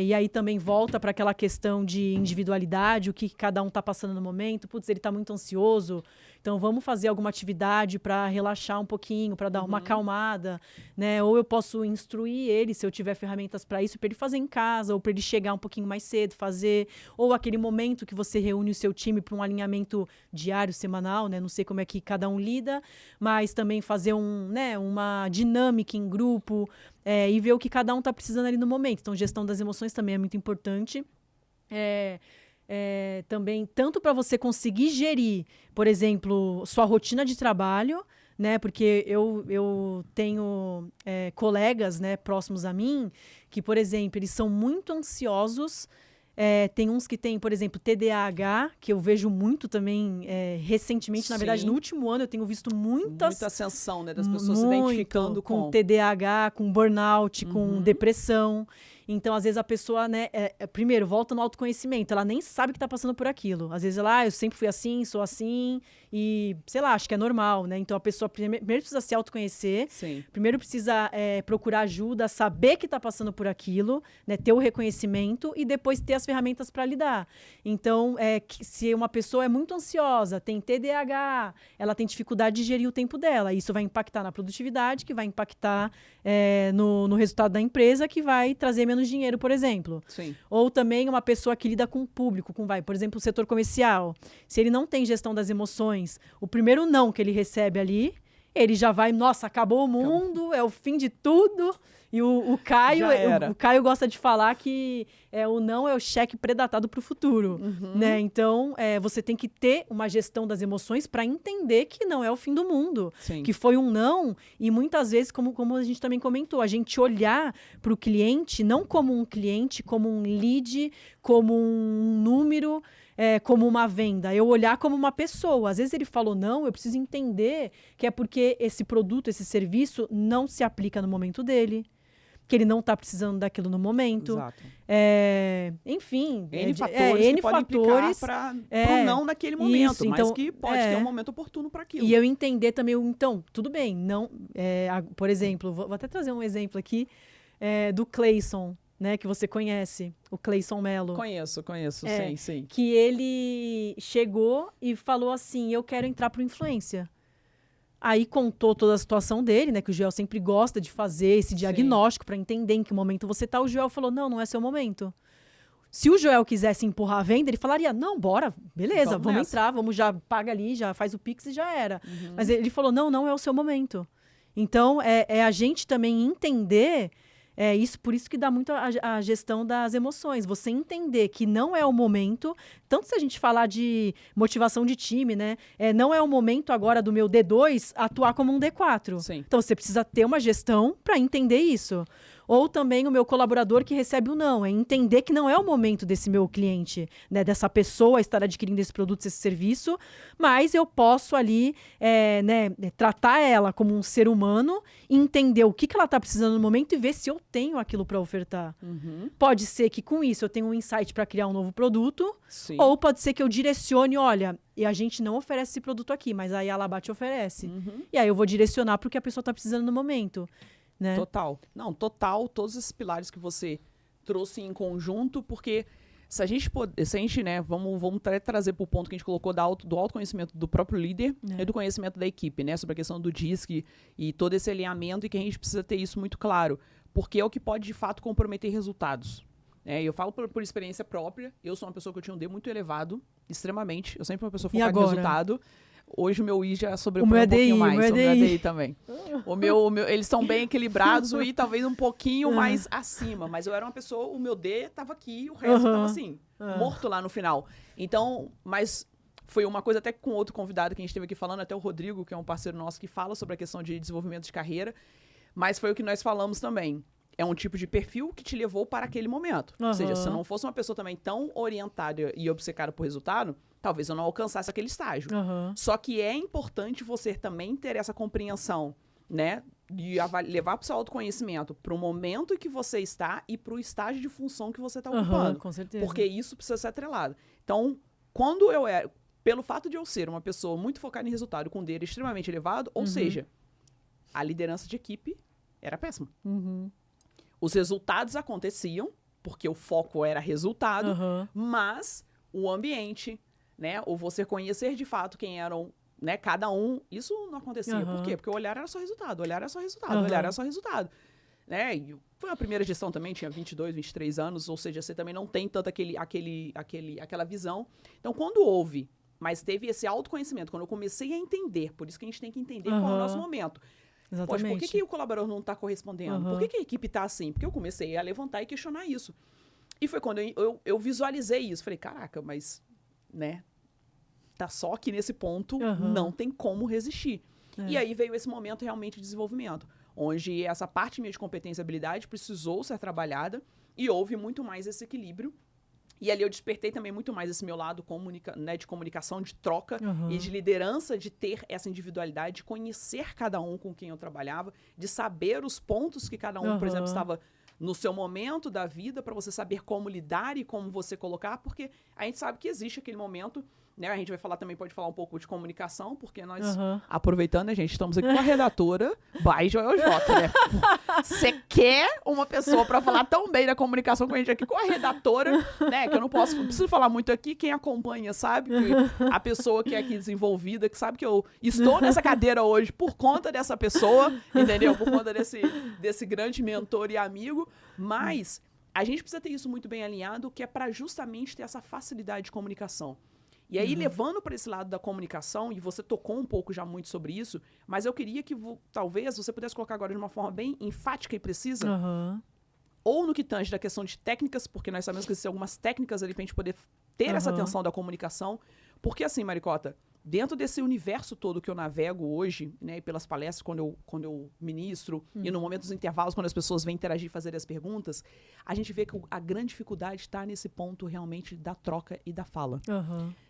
E aí também volta para aquela questão de individualidade, o que cada um está passando no momento. Putz, ele está muito ansioso, então vamos fazer alguma atividade para relaxar um pouquinho, para dar uma acalmada, né? Ou eu posso instruir ele, se eu tiver ferramentas para isso, para ele fazer em casa, ou para ele chegar um pouquinho mais cedo, fazer. Ou aquele momento que você reúne o seu time para um alinhamento diário, semanal, né? Não sei como é que cada um lida, mas também fazer uma dinâmica em grupo, e ver o que cada um está precisando ali no momento. Então, gestão das emoções também é muito importante. Também, tanto para você conseguir gerir, por exemplo, sua rotina de trabalho, né? Porque eu tenho colegas, né, próximos a mim, que, por exemplo, eles são muito ansiosos. Tem uns que têm, por exemplo, TDAH, que eu vejo muito também recentemente. Na verdade, no último ano eu tenho visto muita ascensão, né, das pessoas se identificando com TDAH, com burnout, com depressão. Então, às vezes, a pessoa, né, primeiro, volta no autoconhecimento. Ela nem sabe que está passando por aquilo. Às vezes, ela, eu sempre fui assim, sou assim, e, sei lá, acho que é normal, né? Então, a pessoa primeiro precisa se autoconhecer. Sim. Primeiro precisa procurar ajuda, saber que está passando por aquilo, né, ter o reconhecimento e depois ter as ferramentas para lidar. Então, se uma pessoa é muito ansiosa, tem TDAH, ela tem dificuldade de gerir o tempo dela. Isso vai impactar na produtividade, que vai impactar no resultado da empresa, que vai trazer menos dinheiro, por exemplo. Sim. Ou também uma pessoa que lida com o público, por exemplo, o setor comercial. Se ele não tem gestão das emoções, o primeiro não que ele recebe ali, ele já vai, nossa, acabou o mundo, é o fim de tudo. E o Caio, o Caio gosta de falar que o não é o cheque predatado para o futuro, né? Então, você tem que ter uma gestão das emoções para entender que não é o fim do mundo, que foi um não. E muitas vezes, como a gente também comentou, a gente olhar para o cliente não como um cliente, como um lead, como um número, como uma venda. Eu olhar como uma pessoa. Às vezes ele falou não, eu preciso entender que é porque esse produto, esse serviço não se aplica no momento dele, que ele não está precisando daquilo no momento. Exato. Enfim, N fatores que podem implicar para o não naquele momento, isso, mas que pode ter um momento oportuno para aquilo. E eu entender também, então, tudo bem, não, por exemplo, vou até trazer um exemplo aqui do Cleison, né, que você conhece, o Cleison Mello. Conheço, sim. Que ele chegou e falou assim, eu quero entrar para o influência. Aí contou toda a situação dele, né? Que o Joel sempre gosta de fazer esse diagnóstico para entender em que momento você tá. O Joel falou, não é seu momento. Se o Joel quisesse empurrar a venda, ele falaria, não, bora, beleza, vamos entrar, vamos já, paga ali, já faz o Pix e já era. Mas ele falou, não é o seu momento. Então, a gente também entender... por isso que dá muito a gestão das emoções. Você entender que não é o momento, tanto se a gente falar de motivação de time, né? Não é o momento agora do meu D2 atuar como um D4. Sim. Então você precisa ter uma gestão para entender isso. Ou também o meu colaborador que recebe o não. Entender que não é o momento desse meu cliente, né, dessa pessoa estar adquirindo esse produto, esse serviço, mas eu posso ali tratar ela como um ser humano e entender o que ela está precisando no momento e ver se eu tenho aquilo para ofertar. Pode ser que com isso eu tenha um insight para criar um novo produto, ou pode ser que eu direcione, olha, e a gente não oferece esse produto aqui, mas aí a Alabate oferece. E aí eu vou direcionar para o que a pessoa está precisando no momento. Né? Total. Não, total, todos esses pilares que você trouxe em conjunto, porque se a gente, né, vamos trazer para o ponto que a gente colocou do autoconhecimento do próprio líder e do conhecimento da equipe, né, sobre a questão do DISC e todo esse alinhamento, e que a gente precisa ter isso muito claro, porque é o que pode, de fato, comprometer resultados. Eu falo por experiência própria, eu sou uma pessoa que eu tinha um D muito elevado, extremamente, eu sempre fui uma pessoa focada em resultado. Hoje o meu I já sobrepõe um pouquinho mais. O meu ADI também. Eles estão bem equilibrados, o I talvez um pouquinho mais acima. Mas eu era uma pessoa, o meu D estava aqui e o resto estava assim, morto lá no final. Então, mas foi uma coisa até com outro convidado que a gente esteve aqui falando, até o Rodrigo, que é um parceiro nosso que fala sobre a questão de desenvolvimento de carreira. Mas foi o que nós falamos também. É um tipo de perfil que te levou para aquele momento. Ou seja, se eu não fosse uma pessoa também tão orientada e obcecada por resultado, talvez eu não alcançasse aquele estágio. Só que é importante você também ter essa compreensão, né? De levar para o seu autoconhecimento para o momento em que você está e para o estágio de função que você está ocupando. Com certeza. Porque isso precisa ser atrelado. Então, pelo fato de eu ser uma pessoa muito focada em resultado, com um D extremamente elevado, ou seja, a liderança de equipe era péssima. Os resultados aconteciam, porque o foco era resultado, mas o ambiente, né, ou você conhecer de fato quem eram, né, cada um, isso não acontecia. Por quê? Porque o olhar era só resultado, né? E foi a primeira gestão também, tinha 22, 23 anos, ou seja, você também não tem tanto aquela visão. Então, quando houve, mas teve esse autoconhecimento, quando eu comecei a entender, por isso que a gente tem que entender qual é o nosso momento. Exatamente. Poxa, por que o colaborador não está correspondendo? Por que a equipe está assim? Porque eu comecei a levantar e questionar isso. E foi quando eu visualizei isso. Falei, caraca, mas, né, tá só aqui nesse ponto, não tem como resistir. E aí veio esse momento realmente de desenvolvimento, onde essa parte minha de competência e habilidade precisou ser trabalhada e houve muito mais esse equilíbrio. E ali eu despertei também muito mais esse meu lado né, de comunicação, de troca e de liderança, de ter essa individualidade, de conhecer cada um com quem eu trabalhava, de saber os pontos que cada um, por exemplo, estava no seu momento da vida, para você saber como lidar e como você colocar, porque a gente sabe que existe aquele momento, né? A gente vai falar também, pode falar um pouco de comunicação, porque nós, aproveitando, né, gente, estamos aqui com a redatora by Joel J, né? Você quer uma pessoa para falar tão bem da comunicação com a gente aqui, com a redatora, né? Que eu não preciso falar muito aqui, quem acompanha sabe, que a pessoa que é aqui desenvolvida, que sabe que eu estou nessa cadeira hoje por conta dessa pessoa, entendeu? Por conta desse grande mentor e amigo, mas a gente precisa ter isso muito bem alinhado, que é para justamente ter essa facilidade de comunicação. E aí, levando para esse lado da comunicação, e você tocou um pouco já muito sobre isso, mas eu queria que talvez você pudesse colocar agora de uma forma bem enfática e precisa, ou no que tange da questão de técnicas, porque nós sabemos que existem algumas técnicas ali para a gente poder ter essa atenção da comunicação. Porque assim, Maricota, dentro desse universo todo que eu navego hoje, né, e pelas palestras, quando eu ministro, e no momento dos intervalos, quando as pessoas vêm interagir e fazer as perguntas, a gente vê que a grande dificuldade está nesse ponto realmente da troca e da fala.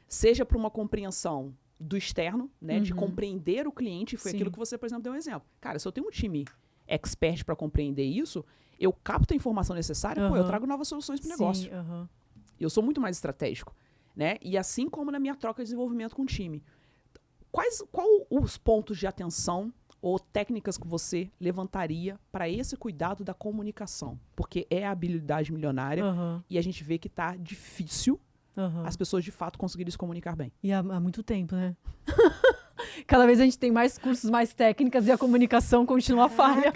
Seja para uma compreensão do externo, né, de compreender o cliente, foi aquilo que você, por exemplo, deu um exemplo. Cara, se eu tenho um time expert para compreender isso, eu capto a informação necessária, eu trago novas soluções para o negócio. Eu sou muito mais estratégico. Né? E assim como na minha troca de desenvolvimento com o time. Qual os pontos de atenção ou técnicas que você levantaria para esse cuidado da comunicação? Porque é a habilidade milionária e a gente vê que está difícil as pessoas de fato conseguirem se comunicar bem. E há muito tempo, né? Cada vez a gente tem mais cursos, mais técnicas e a comunicação continua falha.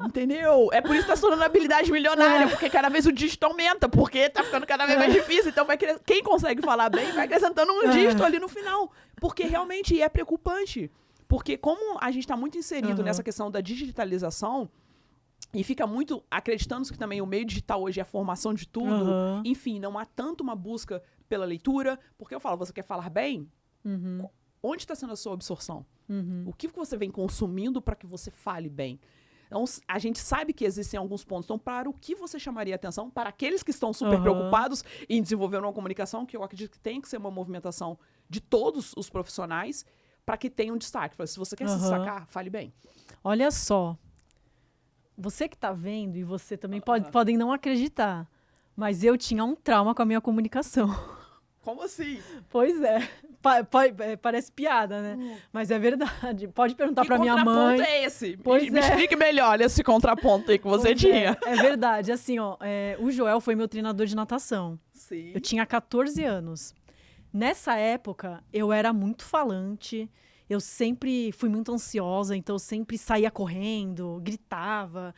Entendeu? É por isso que tá se tornando habilidade milionária, porque cada vez o dígito aumenta, porque tá ficando cada vez mais difícil. Então, quem consegue falar bem vai acrescentando um dígito ali no final. Porque realmente é preocupante. Porque como a gente tá muito inserido nessa questão da digitalização, e fica muito acreditando que também o meio digital hoje é a formação de tudo, enfim, não há tanto uma busca pela leitura, porque eu falo, você quer falar bem? Onde está sendo a sua absorção? O que você vem consumindo para que você fale bem? Então, a gente sabe que existem alguns pontos. Então, para o que você chamaria atenção? Para aqueles que estão super preocupados em desenvolver uma comunicação, que eu acredito que tem que ser uma movimentação de todos os profissionais, para que tenha um destaque. Se você quer se destacar, fale bem. Olha só. Você que está vendo, e você também podem não acreditar, mas eu tinha um trauma com a minha comunicação. Como assim? Pois é. Parece piada, né? Mas é verdade. Pode perguntar para minha mãe. Que contraponto é esse? Me explique melhor esse contraponto aí que você tinha. É verdade. Assim, ó, o Joel foi meu treinador de natação. Sim. Eu tinha 14 anos. Nessa época, eu era muito falante. Eu sempre fui muito ansiosa, então eu sempre saía correndo, gritava.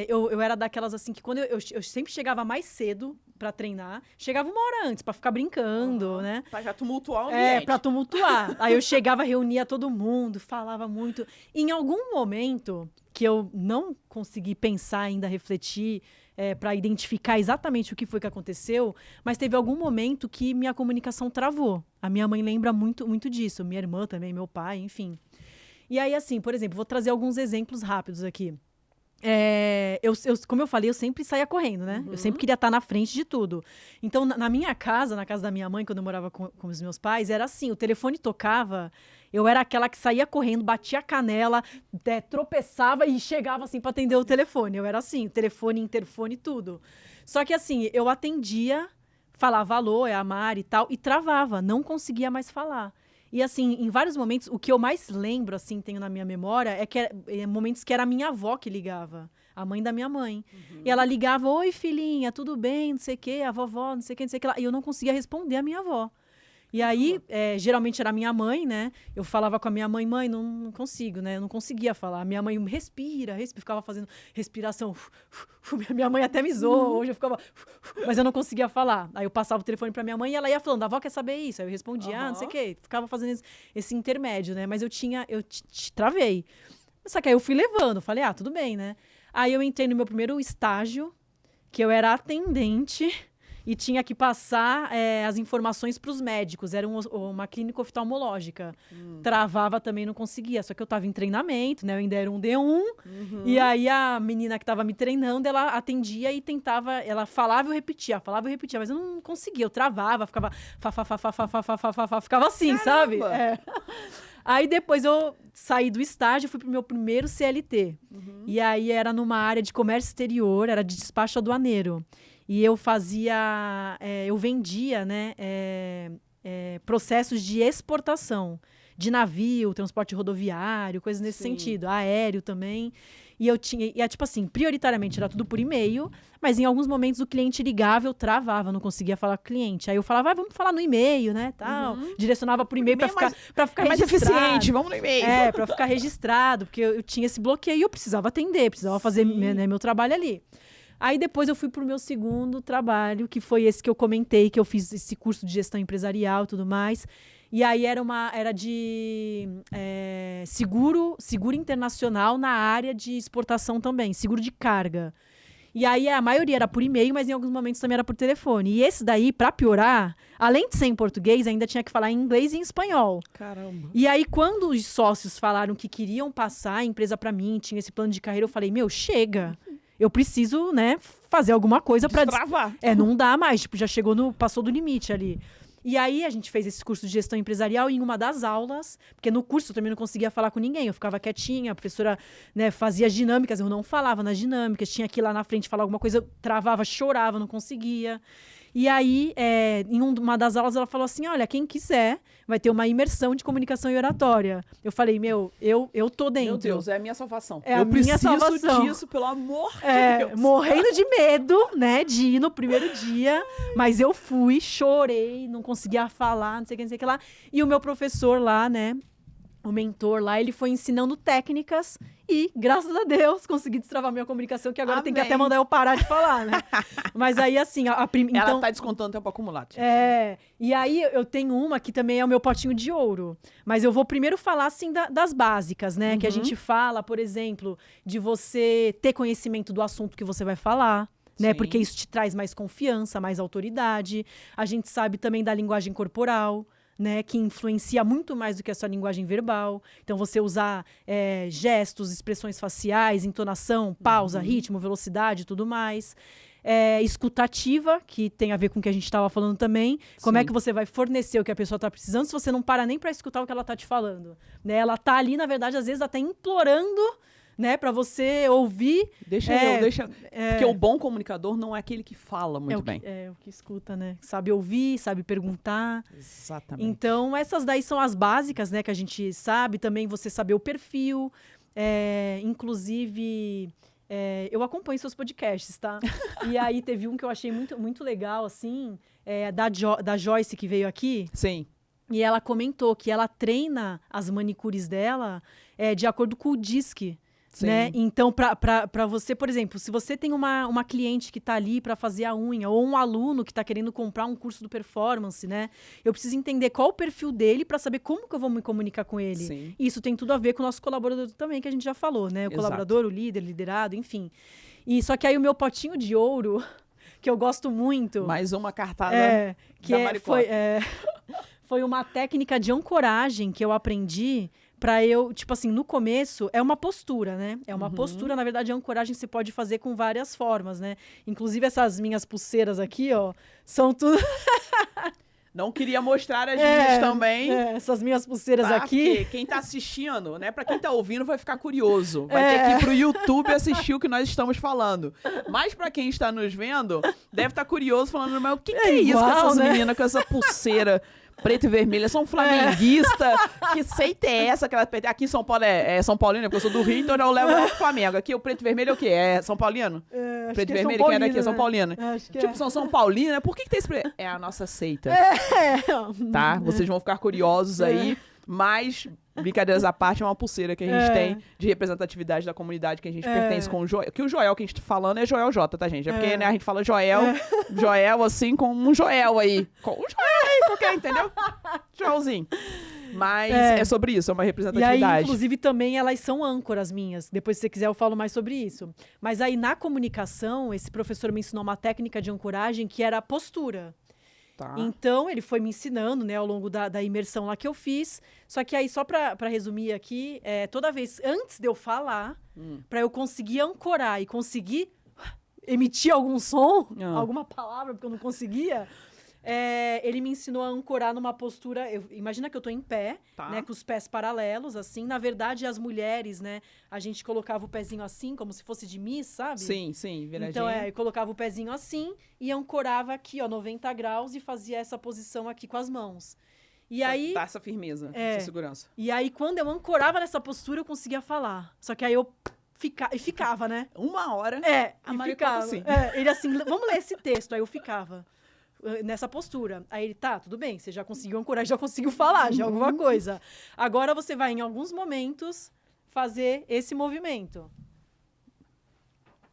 Eu era daquelas assim que quando eu sempre chegava mais cedo pra treinar, chegava uma hora antes pra ficar brincando, né? Pra já tumultuar o ambiente. Pra tumultuar. Aí eu chegava, reunia todo mundo, falava muito. Em algum momento que eu não consegui pensar ainda, refletir, para identificar exatamente o que foi que aconteceu, mas teve algum momento que minha comunicação travou. A minha mãe lembra muito, muito disso, minha irmã também, meu pai, enfim. E aí, assim, por exemplo, vou trazer alguns exemplos rápidos aqui. Como eu falei, eu sempre saía correndo, né? Eu sempre queria estar na frente de tudo. Então, na minha casa, na casa da minha mãe, quando eu morava com os meus pais, era assim, o telefone tocava, eu era aquela que saía correndo, batia a canela, tropeçava e chegava assim para atender o telefone. Eu era assim, telefone, interfone, tudo. Só que assim, eu atendia, falava alô, é a Mari e tal, e travava, não conseguia mais falar. E assim, em vários momentos, o que eu mais lembro, assim, tenho na minha memória, é momentos que era a minha avó que ligava, a mãe da minha mãe. E ela ligava, oi filhinha, tudo bem, não sei o quê, a vovó, não sei o quê, não sei o que lá. E eu não conseguia responder a minha avó. E aí, geralmente era a minha mãe, né? Eu falava com a minha mãe, não consigo, né? Eu não conseguia falar. A minha mãe respira, ficava fazendo respiração. Minha mãe até me zoou, hoje eu ficava... Mas eu não conseguia falar. Aí eu passava o telefone pra minha mãe e ela ia falando, a avó quer saber isso? Aí eu respondia, não sei o quê. Ficava fazendo esse intermédio, né? Mas eu travei. Só que aí eu fui levando, falei, tudo bem, né? Aí eu entrei no meu primeiro estágio, que eu era atendente... E tinha que passar as informações para os médicos. Era uma clínica oftalmológica. Travava também, não conseguia. Só que eu estava em treinamento, né? Eu ainda era um D1. E aí a menina que estava me treinando, ela atendia e tentava... Ela falava e eu repetia, mas eu não conseguia. Eu travava, ficava... Ficava assim, sabe? Aí depois eu saí do estágio, fui pro meu primeiro CLT. E aí era numa área de comércio exterior, era de despacho aduaneiro. E eu eu vendia, né, processos de exportação, de navio, transporte rodoviário, coisas nesse sentido, aéreo também. E eu tipo assim, prioritariamente era tudo por e-mail, mas em alguns momentos o cliente ligava, eu travava, não conseguia falar com o cliente. Aí eu falava, vamos falar no e-mail, né, tal. Direcionava por e-mail para ficar mais eficiente, vamos no e-mail. Para ficar registrado, porque eu tinha esse bloqueio e eu precisava atender, precisava fazer meu trabalho ali. Aí depois eu fui pro meu segundo trabalho, que foi esse que eu comentei, que eu fiz esse curso de gestão empresarial e tudo mais. E aí era de seguro internacional na área de exportação também, seguro de carga. E aí a maioria era por e-mail, mas em alguns momentos também era por telefone. E esse daí, pra piorar, além de ser em português, ainda tinha que falar em inglês e em espanhol. Caramba. E aí quando os sócios falaram que queriam passar a empresa pra mim, tinha esse plano de carreira, eu falei, chega. Eu preciso, né, fazer alguma coisa pra... Destravar. Não dá mais, tipo, já passou do limite ali. E aí a gente fez esse curso de gestão empresarial e em uma das aulas, porque no curso eu também não conseguia falar com ninguém, eu ficava quietinha, a professora, né, fazia as dinâmicas, eu não falava nas dinâmicas, tinha que ir lá na frente falar alguma coisa, eu travava, chorava, não conseguia. E aí, em uma das aulas, ela falou assim, olha, quem quiser vai ter uma imersão de comunicação e oratória. Eu falei, eu tô dentro. Meu Deus, é a minha salvação. É a minha salvação. Eu preciso disso, pelo amor de Deus. Morrendo de medo, né, de ir no primeiro dia, mas eu fui, chorei, não conseguia falar, não sei o que lá. E o meu professor lá, né, o mentor lá, ele foi ensinando técnicas e, graças a Deus, consegui destravar minha comunicação, que agora tem que até mandar eu parar de falar, né? Mas aí, assim... Ela tá descontando tempo acumulado. E aí eu tenho uma que também é o meu potinho de ouro. Mas eu vou primeiro falar, assim, das básicas, né? Que a gente fala, por exemplo, de você ter conhecimento do assunto que você vai falar. Né? Porque isso te traz mais confiança, mais autoridade. A gente sabe também da linguagem corporal, né, que influencia muito mais do que a sua linguagem verbal. Então, você usar gestos, expressões faciais, entonação, pausa, ritmo, velocidade e tudo mais. Escutativa, que tem a ver com o que a gente estava falando também. Como é que você vai fornecer o que a pessoa está precisando se você não para nem para escutar o que ela está te falando? Né? Ela está ali, na verdade, às vezes até implorando, né, para você ouvir. Deixa. Porque o bom comunicador não é aquele que fala muito bem. É o que escuta, né? Sabe ouvir, sabe perguntar. Exatamente. Então, essas daí são as básicas, né, que a gente sabe. Também você saber o perfil. Inclusive, eu acompanho seus podcasts, tá? E aí teve um que eu achei muito, muito legal, assim, da Joyce, que veio aqui. Sim. E ela comentou que ela treina as manicures dela de acordo com o DISC. Né? Então, para você, por exemplo, se você tem uma cliente que está ali para fazer a unha, ou um aluno que está querendo comprar um curso do performance, né? Eu preciso entender qual o perfil dele para saber como que eu vou me comunicar com ele. Sim. E isso tem tudo a ver com o nosso colaborador também, que a gente já falou, né? O colaborador, o líder, liderado, enfim. E só que aí o meu potinho de ouro, que eu gosto muito... Mais uma cartada da Maricota. Foi uma técnica de ancoragem que eu aprendi... Pra eu, tipo assim, no começo, é uma postura, né? É uma postura, na verdade, a ancoragem você pode fazer com várias formas, né? Inclusive, essas minhas pulseiras aqui, ó, são tudo... Não queria mostrar as minhas também. Essas minhas pulseiras aqui. Porque quem tá assistindo, né? Pra quem tá ouvindo, vai ficar curioso. Vai ter que ir pro YouTube assistir o que nós estamos falando. Mas pra quem está nos vendo, deve estar curioso, falando, mas o que é isso com essas meninas, com essa pulseira... Preto e vermelho, sou um flamenguista, que seita é essa? Aqui em São Paulo é São Paulino, porque eu sou do Rio, então eu levo o Flamengo. Aqui o preto e vermelho é o quê? É São Pauliano? Preto e vermelho, quem é daqui? É São Paulino. Tipo, São Paulino, né? Por que tem esse preto? É a nossa seita. Tá? Vocês vão ficar curiosos aí, mas... Brincadeiras à parte, é uma pulseira que a gente tem de representatividade da comunidade que a gente pertence com o Joel. Que o Joel que a gente tá falando é Joel J, tá, gente? É porque né, a gente fala Joel assim, com um Joel aí. Com um Joel aí, qualquer, entendeu? Joelzinho. Mas é sobre isso, é uma representatividade. E aí, inclusive, também elas são âncoras minhas. Depois, se você quiser, eu falo mais sobre isso. Mas aí, na comunicação, esse professor me ensinou uma técnica de ancoragem que era a postura. Tá. Então, ele foi me ensinando, né, ao longo da imersão lá que eu fiz. Só que aí, só pra resumir aqui, toda vez, antes de eu falar, pra eu conseguir ancorar e conseguir emitir algum som, alguma palavra, porque eu não conseguia... ele me ensinou a ancorar numa postura... Imagina que eu tô em pé, né, com os pés paralelos, assim. Na verdade, as mulheres, né, a gente colocava o pezinho assim, como se fosse de Miss, sabe? Sim, viradinho. Então, eu colocava o pezinho assim e ancorava aqui, ó, 90 graus e fazia essa posição aqui com as mãos. E aí... Dá essa firmeza, essa segurança. E aí, quando eu ancorava nessa postura, eu conseguia falar. Só que aí eu... ficava, né? Uma hora. A ficava. Assim. Ele assim, vamos ler esse texto. Aí eu ficava nessa postura. Aí ele, tá, tudo bem, você já conseguiu ancorar, já conseguiu falar, já alguma coisa. Agora você vai, em alguns momentos, fazer esse movimento.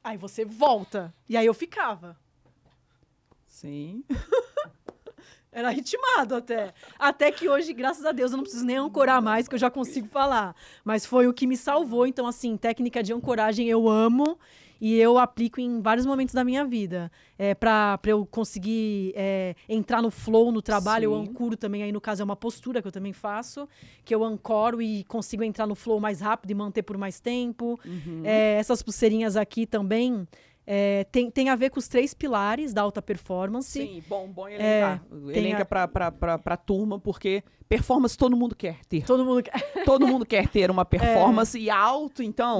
Aí você volta. E aí eu ficava. Sim. Era ritmado até. Até que hoje, graças a Deus, eu não preciso nem ancorar mais, que eu já consigo falar. Mas foi o que me salvou. Então, assim, técnica de ancoragem eu amo e eu aplico em vários momentos da minha vida. Pra eu conseguir entrar no flow, no trabalho, eu Sim. ancuro também. Aí, no caso, é uma postura que eu também faço, que eu ancoro e consigo entrar no flow mais rápido e manter por mais tempo. Essas pulseirinhas aqui também... tem a ver com os 3 pilares da alta performance. Sim, bom elencar. tem Elenca pra turma, porque performance todo mundo quer ter. Todo mundo quer. Todo mundo quer ter uma performance e alto, então,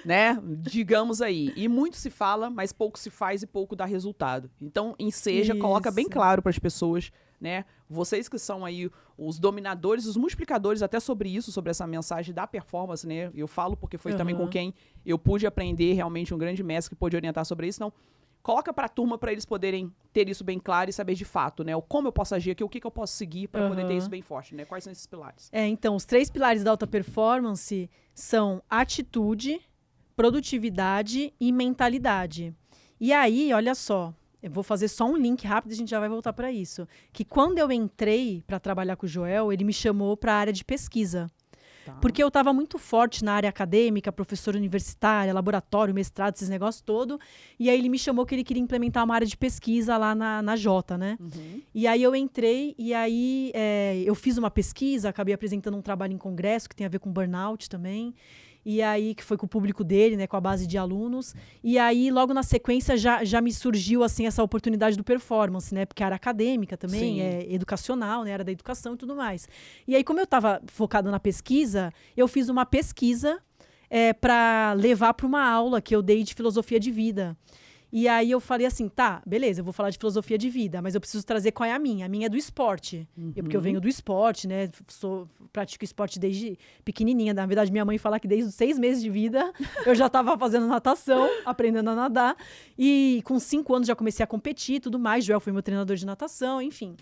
né? Digamos aí. E muito se fala, mas pouco se faz e pouco dá resultado. Então, enseja, coloca bem Isso. claro para as pessoas, né? Vocês que são aí os dominadores, os multiplicadores até sobre isso, sobre essa mensagem da performance, né? Eu falo porque foi também com quem eu pude aprender, realmente um grande mestre que pôde orientar sobre isso. Então, coloca para a turma para eles poderem ter isso bem claro e saber de fato, né? O como eu posso agir aqui, o que eu posso seguir para poder ter isso bem forte, né? Quais são esses pilares? Então, os 3 pilares da alta performance são atitude, produtividade e mentalidade. E aí, olha só, eu vou fazer só um link rápido e a gente já vai voltar para isso. Que quando eu entrei para trabalhar com o Joel, ele me chamou para a área de pesquisa. Tá. Porque eu estava muito forte na área acadêmica, professora universitária, laboratório, mestrado, esses negócios todo. E aí ele me chamou que ele queria implementar uma área de pesquisa lá na Jota, né? E aí eu entrei e aí eu fiz uma pesquisa, acabei apresentando um trabalho em congresso que tem a ver com burnout também. E aí, que foi com o público dele, né, com a base de alunos. E aí, logo na sequência, já me surgiu, assim, essa oportunidade do performance, né? Porque era acadêmica também, Sim. educacional, né? Era da educação e tudo mais. E aí, como eu estava focada na pesquisa, eu fiz uma pesquisa para levar para uma aula que eu dei de filosofia de vida. E aí eu falei assim, tá, beleza, eu vou falar de filosofia de vida, mas eu preciso trazer qual é a minha. A minha é do esporte. Porque eu venho do esporte, né? Pratico esporte desde pequenininha. Na verdade, minha mãe fala que desde os 6 meses de vida eu já estava fazendo natação, aprendendo a nadar. E com 5 anos já comecei a competir e tudo mais. Joel foi meu treinador de natação, enfim.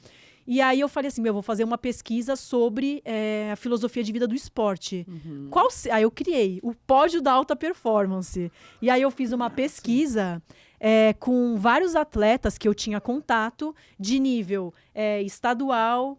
E aí eu falei assim, eu vou fazer uma pesquisa sobre a filosofia de vida do esporte. Aí eu criei o pódio da alta performance. E aí eu fiz uma pesquisa com vários atletas que eu tinha contato de nível estadual,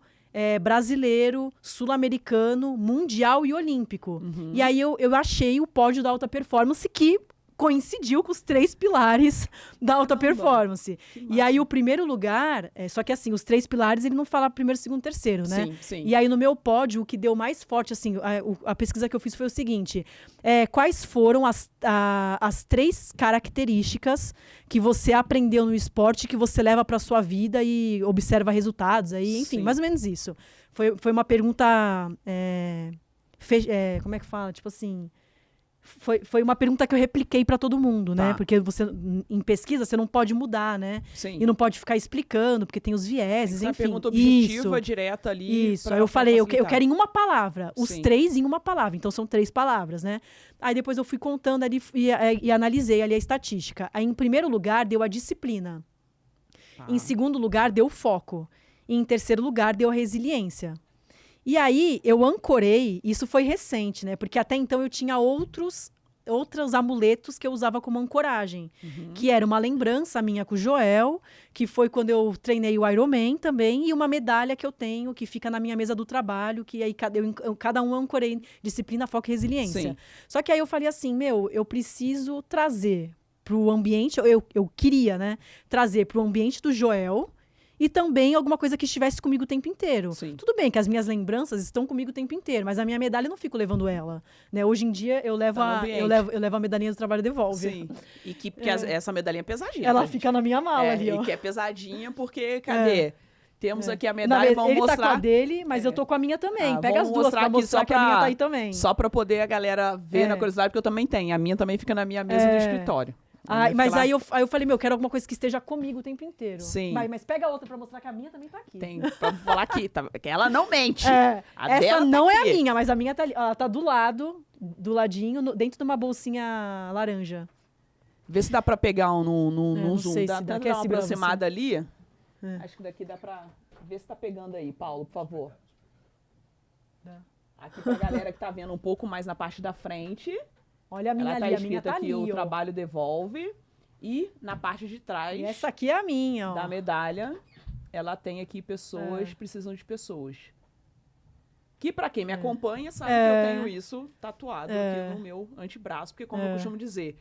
brasileiro, sul-americano, mundial e olímpico. E aí eu achei o pódio da alta performance que coincidiu com os 3 pilares da alta performance. E aí o primeiro lugar, só que assim, os 3 pilares ele não fala primeiro, segundo, terceiro, né? Sim, sim. E aí no meu pódio, o que deu mais forte, assim, a pesquisa que eu fiz foi o seguinte, quais foram as 3 características que você aprendeu no esporte que você leva para sua vida e observa resultados aí, enfim, Sim. mais ou menos isso. Foi uma pergunta, como é que fala? Tipo assim... Foi uma pergunta que eu repliquei para todo mundo, né? Tá. Porque em pesquisa você não pode mudar, né? Sim. E não pode ficar explicando, porque tem os vieses, Tem que ser enfim. uma pergunta objetiva, Isso. direta ali. Isso. Aí eu falei, eu quero em uma palavra. Os Sim. 3 em uma palavra. Então são 3 palavras, né? Aí depois eu fui contando ali e analisei ali a estatística. Aí em primeiro lugar deu a disciplina. Em segundo lugar deu o foco. E em terceiro lugar deu a resiliência. E aí, eu ancorei, isso foi recente, né? Porque até então eu tinha outros amuletos que eu usava como ancoragem. Que era uma lembrança minha com o Joel, que foi quando eu treinei o Ironman também, e uma medalha que eu tenho, que fica na minha mesa do trabalho, que aí cada um eu ancorei disciplina, foco e resiliência. Sim. Só que aí eu falei assim, eu preciso trazer para o ambiente, eu queria, né? Trazer para o ambiente do Joel... E também alguma coisa que estivesse comigo o tempo inteiro. Sim. Tudo bem que as minhas lembranças estão comigo o tempo inteiro, mas a minha medalha eu não fico levando ela. Né? Hoje em dia, eu levo, eu levo a medalhinha do trabalho e devolve. Sim. E porque essa medalhinha é pesadinha. Ela tá, fica gente? na minha mala ali, ó. E que é pesadinha porque, cadê? Temos aqui a medalha, Ele vamos mostrar. tá com a dele, mas eu tô com a minha também. Pega vamos as duas mostrar pra aqui mostrar que a minha tá aí também. Só pra poder a galera ver na curiosidade, porque eu também tenho. A minha também fica na minha mesa do escritório. Mas aí eu falei, eu quero alguma coisa que esteja comigo o tempo inteiro. Sim. Mas pega a outra pra mostrar que a minha também tá aqui. Tem pra falar aqui, tá? Que ela não mente. A Essa dela não tá é a aqui. minha, mas a minha tá ali. Ela tá do lado, do ladinho, dentro de uma bolsinha laranja. Vê se dá pra pegar num não zoom. sei Dá se dá. pra Quer dar uma segurar aproximada ali? Acho que daqui dá pra ver se tá pegando aí, Paulo, por favor. Dá. Aqui pra galera que tá vendo um pouco mais na parte da frente. Olha a minha Ela tá ali, a minha escrita tá aqui, ali, o ó. trabalho devolve. E na parte de trás E essa aqui é a minha, ó. da medalha, ela tem aqui pessoas precisam de pessoas. Que pra quem me acompanha sabe que eu tenho isso tatuado aqui no meu antebraço, porque como eu costumo dizer,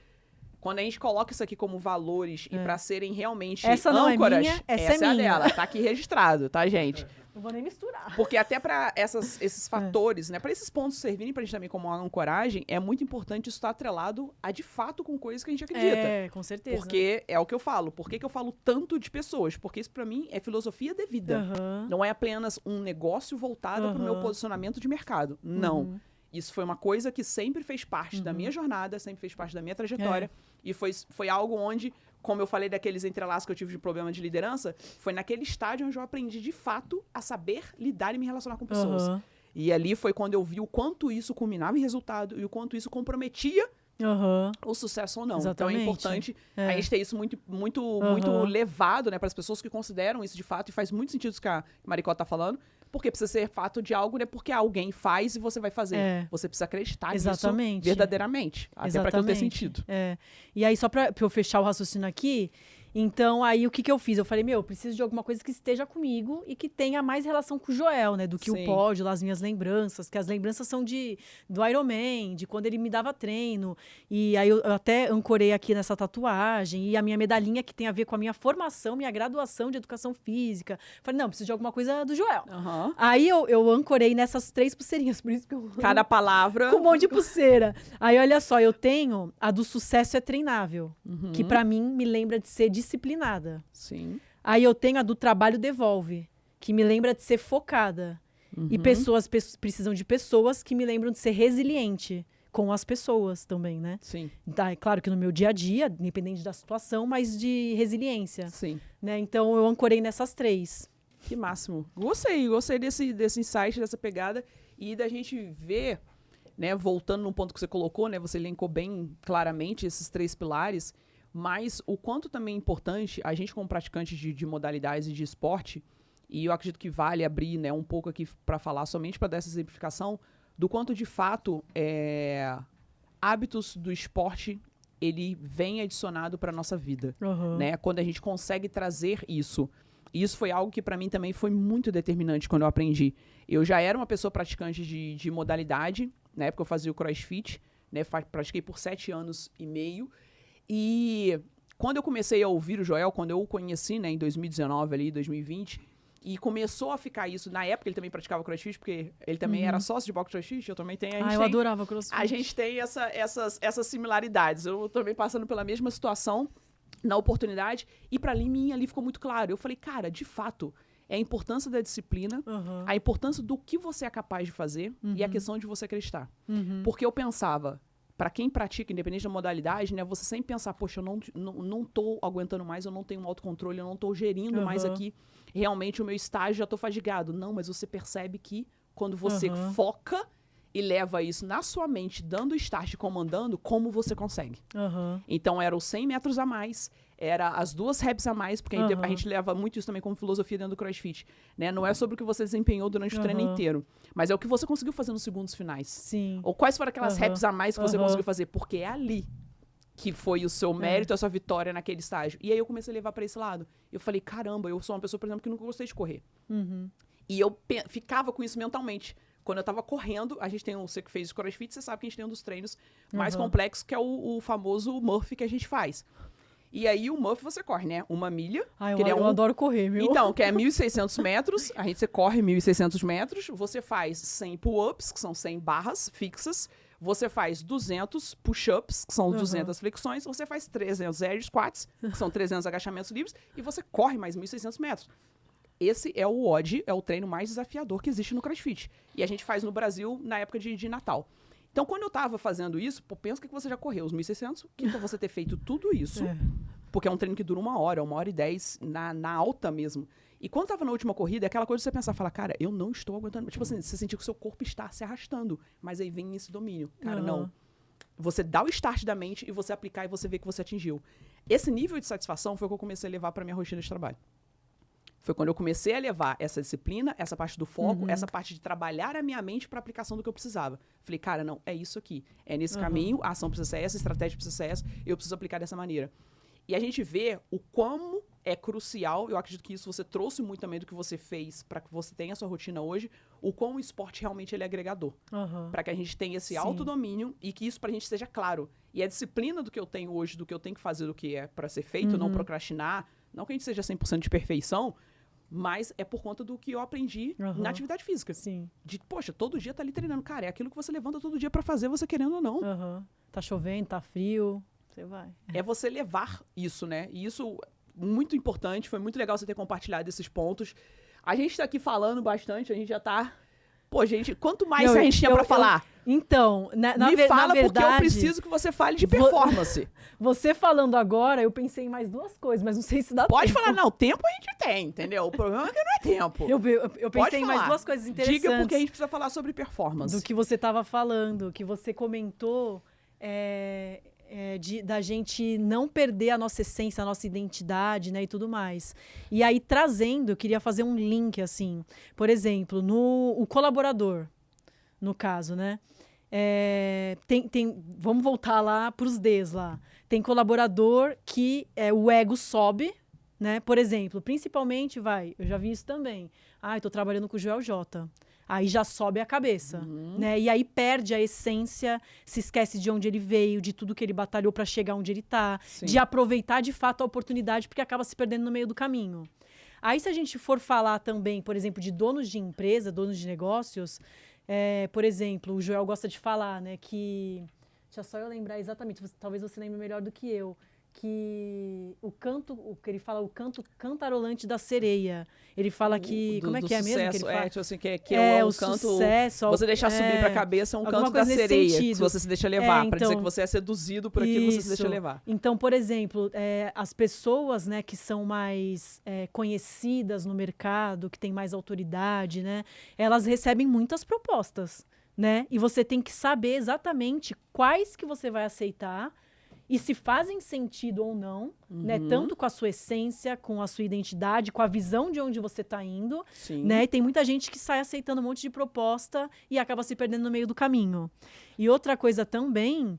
quando a gente coloca isso aqui como valores e pra serem realmente Essa não é âncoras, minha, essa é a minha. dela, tá aqui registrado, tá, gente? Não vou nem misturar. Porque até pra esses fatores, né, para esses pontos servirem pra gente também como uma ancoragem, é muito importante isso estar atrelado a de fato com coisas que a gente acredita. É, com certeza. Porque é o que eu falo. Por que eu falo tanto de pessoas? Porque isso pra mim é filosofia de vida. Não é apenas um negócio voltado pro meu posicionamento de mercado. Não. Isso foi uma coisa que sempre fez parte da minha jornada, sempre fez parte da minha trajetória. E foi algo onde, como eu falei daqueles entrelaços que eu tive de problema de liderança, foi naquele estágio onde eu aprendi de fato a saber lidar e me relacionar com pessoas. E ali foi quando eu vi o quanto isso culminava em resultado e o quanto isso comprometia o sucesso ou não. Exatamente. Então é importante a gente ter isso muito levado, né, para as pessoas que consideram isso de fato, e faz muito sentido isso que a Maricó tá falando, porque precisa ser fato de algo, né, porque alguém faz e você vai fazer. Você precisa acreditar nisso verdadeiramente, até para aquilo ter sentido. E aí, só pra eu fechar o raciocínio aqui, então aí o que eu fiz? Eu falei, eu preciso de alguma coisa que esteja comigo e que tenha mais relação com o Joel, né? Do que o pódio, lá, as minhas lembranças, que as lembranças são do Iron Man, de quando ele me dava treino. E aí eu até ancorei aqui nessa tatuagem, e a minha medalhinha que tem a ver com a minha formação, minha graduação de educação física. Falei, não, preciso de alguma coisa do Joel. Aí eu ancorei nessas 3 pulseirinhas, por isso que eu... Cada palavra... Com um monte de pulseira. Aí, olha só, eu tenho a do sucesso é treinável, que pra mim me lembra de ser disciplinada. Sim. Aí eu tenho a do trabalho devolve, que me lembra de ser focada. E pessoas precisam de pessoas que me lembram de ser resiliente com as pessoas também, né? Sim. Tá, é claro que no meu dia a dia, independente da situação, mas de resiliência. Sim. Né? Então eu ancorei nessas 3. Que máximo. Gostei desse insight, dessa pegada, e da gente ver, né, voltando num ponto que você colocou, né, você elencou bem claramente esses 3 pilares, mas o quanto também é importante a gente, como praticante de modalidades e de esporte, e eu acredito que vale abrir, né, um pouco aqui para falar somente para dar essa exemplificação, do quanto de fato hábitos do esporte ele vem adicionado para nossa vida, né? Quando a gente consegue trazer isso. E isso foi algo que para mim também foi muito determinante quando eu aprendi. Eu já era uma pessoa praticante de modalidade, na época eu fazia o CrossFit, né? Pratiquei por 7 anos e meio. E quando eu comecei a ouvir o Joel, quando eu o conheci, né, em 2019, ali, 2020, e começou a ficar isso, na época ele também praticava CrossFit, porque ele também era sócio de boxe CrossFit, eu também tenho. Eu adorava CrossFit. A gente tem essas similaridades. Eu também passando pela mesma situação, na oportunidade, e pra mim ali ficou muito claro. Eu falei, cara, de fato, é a importância da disciplina, a importância do que você é capaz de fazer e a questão de você acreditar. Porque eu pensava, pra quem pratica, independente da modalidade, né, você sempre pensar, poxa, eu não tô aguentando mais, eu não tenho um autocontrole, eu não tô gerindo mais aqui, realmente o meu estágio, já tô fadigado. Não, mas você percebe que quando você foca e leva isso na sua mente, dando start e comandando, como você consegue. Então, era os 100 metros a mais, era as 2 reps a mais, porque a gente leva muito isso também como filosofia dentro do CrossFit. Né? Não é sobre o que você desempenhou durante o treino inteiro, mas é o que você conseguiu fazer nos segundos finais. Sim. Ou quais foram aquelas reps a mais que você conseguiu fazer, porque é ali que foi o seu mérito, a sua vitória naquele estágio. E aí eu comecei a levar para esse lado. Eu falei, caramba, eu sou uma pessoa, por exemplo, que nunca gostei de correr. E eu ficava com isso mentalmente. Quando eu tava correndo, a gente tem você que fez o CrossFit, você sabe que a gente tem um dos treinos mais complexos, que é o famoso Murphy que a gente faz. E aí, o Murphy você corre, né? 1 milha. Eu adoro correr, meu. Então, que é 1.600 metros. Você corre 1.600 metros. Você faz 100 pull-ups, que são 100 barras fixas. Você faz 200 push-ups, que são 200 flexões. Você faz 300 air squats, que são 300 agachamentos livres. E você corre mais 1.600 metros. Esse é o WOD, é o treino mais desafiador que existe no CrossFit. E a gente faz no Brasil na época de Natal. Então, quando eu tava fazendo isso, pensa que você já correu os 1.600, que pra você ter feito tudo isso, porque é um treino que dura 1 hora, 1h10, na alta mesmo. E quando tava na última corrida, é aquela coisa de você pensar, fala, cara, eu não estou aguentando. Tipo assim, você sentir que o seu corpo está se arrastando, mas aí vem esse domínio. Cara, não. Você dá o start da mente e você aplicar e você vê que você atingiu. Esse nível de satisfação foi o que eu comecei a levar pra minha rotina de trabalho. Foi quando eu comecei a levar essa disciplina, essa parte do foco, essa parte de trabalhar a minha mente para aplicação do que eu precisava. Falei, cara, não, é isso aqui. É nesse caminho, a ação precisa ser essa, a estratégia precisa ser essa, eu preciso aplicar dessa maneira. E a gente vê o como é crucial, eu acredito que isso você trouxe muito também do que você fez para que você tenha a sua rotina hoje, o quão o esporte realmente ele é agregador. Para que a gente tenha esse autodomínio e que isso pra gente seja claro. E a disciplina do que eu tenho hoje, do que eu tenho que fazer, do que é para ser feito, não procrastinar, não que a gente seja 100% de perfeição, mas é por conta do que eu aprendi na atividade física. Sim. De, poxa, todo dia tá ali treinando. Cara, é aquilo que você levanta todo dia pra fazer, você querendo ou não. Tá chovendo, tá frio, você vai. É você levar isso, né? E isso muito importante, foi muito legal você ter compartilhado esses pontos. A gente tá aqui falando bastante, a gente já tá... Pô, gente, quanto mais a gente tinha pra falar? Então, Me fala, verdade, porque eu preciso que você fale de performance. Você falando agora, eu pensei em mais duas coisas, mas não sei se dá Pode tempo. falar, não, tempo a gente tem, entendeu? O problema é que não é tempo. Eu pensei em mais duas coisas interessantes. Diga porque a gente precisa falar sobre performance. Do que você estava falando, que você comentou da gente não perder a nossa essência, a nossa identidade, né, e tudo mais. E aí, trazendo, eu queria fazer um link, assim. Por exemplo, o colaborador, no caso, né? Vamos voltar lá para os Ds lá. Tem colaborador que o ego sobe, né? Por exemplo, principalmente, eu já vi isso também. Eu tô trabalhando com o Joel J. Aí já sobe a cabeça, né? E aí perde a essência, se esquece de onde ele veio, de tudo que ele batalhou para chegar onde ele tá, de aproveitar de fato a oportunidade, porque acaba se perdendo no meio do caminho. Aí se a gente for falar também, por exemplo, de donos de empresa, donos de negócios, por exemplo, o Joel gosta de falar, né, que... Deixa só eu lembrar exatamente, talvez você lembre melhor do que eu, que o que ele fala, o canto cantarolante da sereia. Ele fala que... Como é que é sucesso, mesmo que ele fala? Tipo assim, que é o canto... Sucesso, você deixar subir pra cabeça é um canto da sereia, que você se deixa levar, pra dizer que você é seduzido por aquilo que você se deixa levar. Então, por exemplo, as pessoas, né, que são mais conhecidas no mercado, que têm mais autoridade, né, elas recebem muitas propostas, né? E você tem que saber exatamente quais que você vai aceitar e se fazem sentido ou não, né? Tanto com a sua essência, com a sua identidade, com a visão de onde você está indo, né? E tem muita gente que sai aceitando um monte de proposta e acaba se perdendo no meio do caminho. E outra coisa também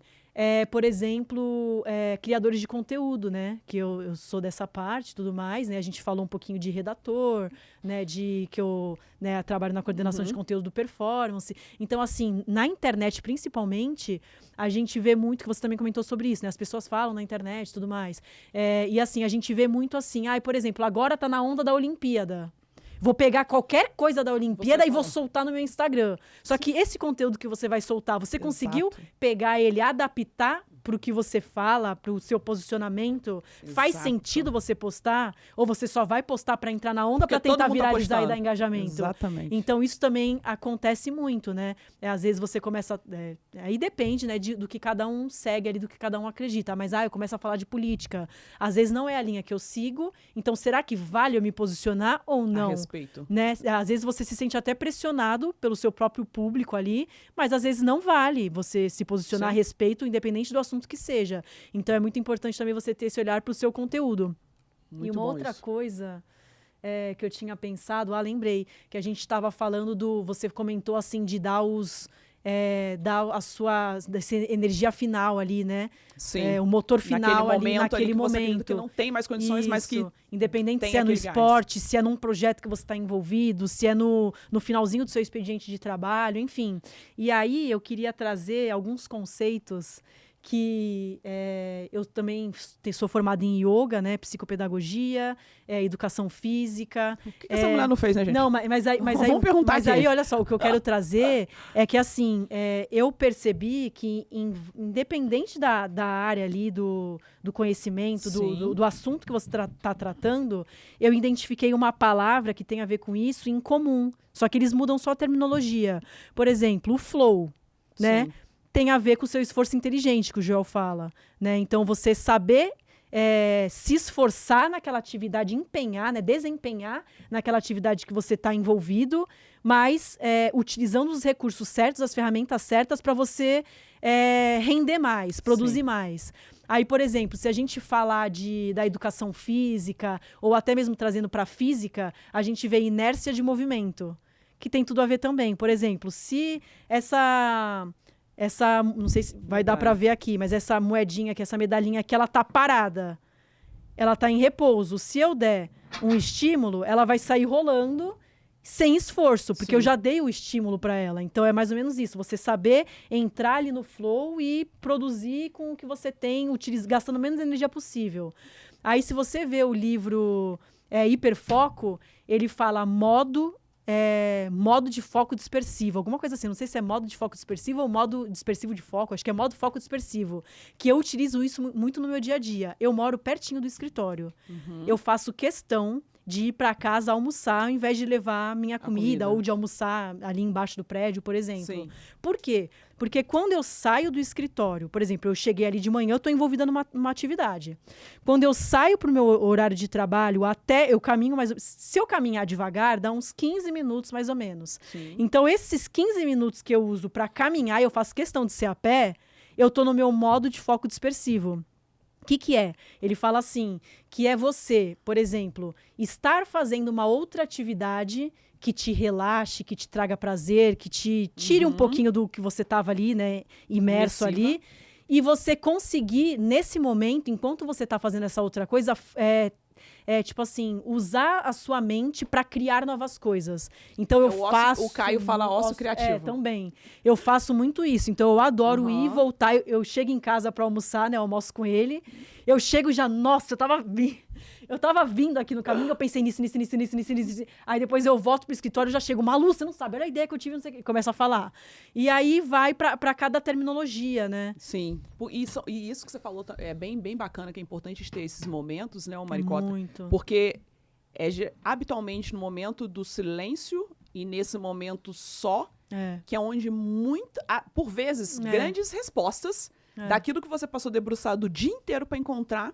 por exemplo, criadores de conteúdo, né? Que eu sou dessa parte e tudo mais, né? A gente falou um pouquinho de redator, né? Que eu trabalho na coordenação de conteúdo do Performance. Então, assim, na internet, principalmente, a gente vê muito, que você também comentou sobre isso, né? As pessoas falam na internet e tudo mais. E, assim, a gente vê muito assim, por exemplo, agora tá na onda da Olimpíada. Vou pegar qualquer coisa da Olimpíada e vou soltar no meu Instagram. Só que esse conteúdo que você vai soltar, você conseguiu pegar ele, adaptar para o que você fala, para o seu posicionamento? Faz sentido você postar? Ou você só vai postar para entrar na onda para tentar viralizar e dar engajamento? Exatamente. Então, isso também acontece muito, né? Às vezes você começa... aí depende, né, do que cada um segue ali, do que cada um acredita. Mas, eu começo a falar de política. Às vezes não é a linha que eu sigo. Então, será que vale eu me posicionar ou não? A respeito. Né? Às vezes você se sente até pressionado pelo seu próprio público ali, mas às vezes não vale você se posicionar a respeito, independente do assunto que seja. Então é muito importante também você ter esse olhar para o seu conteúdo. Muito e uma outra coisa que eu tinha pensado, lembrei, que a gente estava falando você comentou assim de dar dar a sua energia final ali, né? Sim. O motor final naquele momento. Que não tem mais condições, mas que independente se é no esporte, se é num projeto que você está envolvido, se é no finalzinho do seu expediente de trabalho, enfim. E aí eu queria trazer alguns conceitos que eu também sou formada em yoga, né, psicopedagogia, educação física. O que essa mulher não fez, né, gente? Não, mas vamos perguntar mas aí, olha só, o que eu quero trazer é que, assim, eu percebi que, independente da área ali, do conhecimento, do assunto que você está tratando, eu identifiquei uma palavra que tem a ver com isso em comum, só que eles mudam só a terminologia. Por exemplo, o flow, né? Tem a ver com o seu esforço inteligente, que o Joel fala, né? Então, você saber se esforçar naquela atividade, empenhar, né? Desempenhar naquela atividade que você está envolvido, mas utilizando os recursos certos, as ferramentas certas para você render mais, produzir mais. Aí, por exemplo, se a gente falar da educação física, ou até mesmo trazendo para a física, a gente vê inércia de movimento, que tem tudo a ver também. Por exemplo, se essa não sei se vai dar para ver aqui, mas essa moedinha aqui, essa medalhinha aqui, ela tá parada. Ela tá em repouso. Se eu der um estímulo, ela vai sair rolando sem esforço, porque eu já dei o estímulo para ela. Então é mais ou menos isso, você saber entrar ali no flow e produzir com o que você tem, gastando menos energia possível. Aí se você vê o livro Hiperfoco, ele fala modo de foco dispersivo, alguma coisa assim, não sei se é modo de foco dispersivo ou modo dispersivo de foco, acho que é modo foco dispersivo, que eu utilizo isso muito no meu dia a dia. Eu moro pertinho do escritório, eu faço questão de ir para casa almoçar, ao invés de levar minha comida, ou de almoçar ali embaixo do prédio, por exemplo. Sim. Por quê? Porque quando eu saio do escritório, por exemplo, eu cheguei ali de manhã, eu estou envolvida numa atividade. Quando eu saio para o meu horário de trabalho, até eu caminho se eu caminhar devagar, dá uns 15 minutos mais ou menos. Sim. Então, esses 15 minutos que eu uso para caminhar, eu faço questão de ser a pé, eu estou no meu modo de foco dispersivo. O que é? Ele fala assim, que é você, por exemplo, estar fazendo uma outra atividade que te relaxe, que te traga prazer, que te tire um pouquinho do que você estava ali, né, imerso ali, e você conseguir, nesse momento, enquanto você está fazendo essa outra coisa, tipo assim, usar a sua mente para criar novas coisas. Então eu faço... O Caio fala ócio criativo. Também. Eu faço muito isso. Então eu adoro ir e voltar. Eu chego em casa para almoçar, né? Eu almoço com ele. Eu chego já, nossa, eu tava vindo aqui no caminho, eu pensei nisso. Aí depois eu volto pro escritório, já chego, Malu, você não sabe, era a ideia que eu tive, não sei o que. Começa a falar. E aí vai pra cada terminologia, né? Sim. E isso que você falou é bem bacana, que é importante ter esses momentos, né, Maricota? Muito. Porque habitualmente no momento do silêncio e nesse momento só, que é onde por vezes, grandes respostas daquilo que você passou debruçado o dia inteiro para encontrar,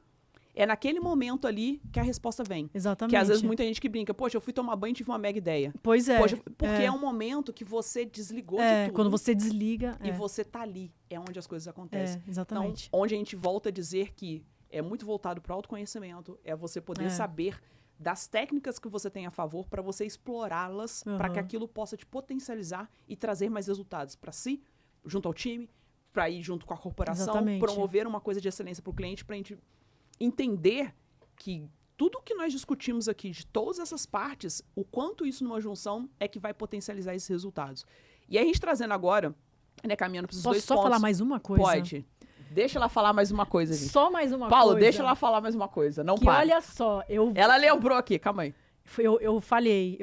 é naquele momento ali que a resposta vem. Exatamente. Que às vezes muita gente que brinca, poxa, eu fui tomar banho e tive uma mega ideia. Pois é. Poxa, porque é um momento que você desligou de tudo. Quando você desliga. E você tá ali. É onde as coisas acontecem. Exatamente. Então, onde a gente volta a dizer que é muito voltado para o autoconhecimento, é você poder saber das técnicas que você tem a favor para você explorá-las, para que aquilo possa te potencializar e trazer mais resultados para si, junto ao time, para ir junto com a corporação, promover uma coisa de excelência para o cliente, para a gente entender que tudo que nós discutimos aqui, de todas essas partes, o quanto isso numa junção é que vai potencializar esses resultados. E a gente trazendo agora, né, caminhando para os dois pontos. Posso só falar mais uma coisa? Pode. Deixa ela falar mais uma coisa, gente. Só mais uma Paulo, coisa. deixa ela falar mais uma coisa, não para. Olha só, Ela lembrou aqui, calma aí. Eu falhei,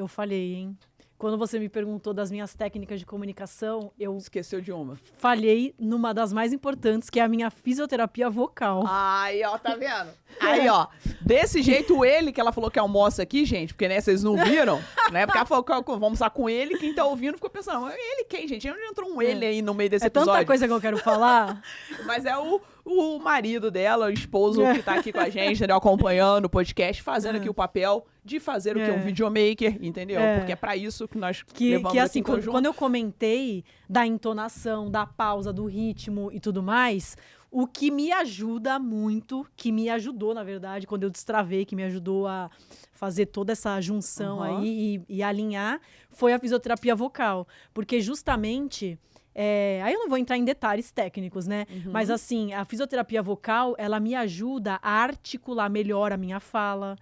hein? Quando você me perguntou das minhas técnicas de comunicação, eu... Esqueceu de uma. Falhei numa das mais importantes, que é a minha fisioterapia vocal. Aí, ó, tá vendo? Aí, ó, desse jeito ele, que ela falou que almoça aqui, gente, porque, né, vocês não viram, né? Porque ela falou que vamos almoçar com ele, quem tá ouvindo ficou pensando, ele quem, gente? Onde entrou um ele aí no meio desse episódio? É tanta coisa que eu quero falar. Mas é o marido dela, o esposo que tá aqui com a gente, entendeu? Acompanhando o podcast, fazendo aqui o papel de fazer o quê? Um videomaker, entendeu? Porque é pra isso que nós levamos que assim, aqui em conjunto. quando eu comentei da entonação, da pausa, do ritmo e tudo mais, o que me ajuda muito, que me ajudou, na verdade, quando eu destravei, que me ajudou a fazer toda essa junção aí e alinhar, foi a fisioterapia vocal. Porque justamente... aí eu não vou entrar em detalhes técnicos, né? Mas assim, a fisioterapia vocal, ela me ajuda a articular melhor a minha fala.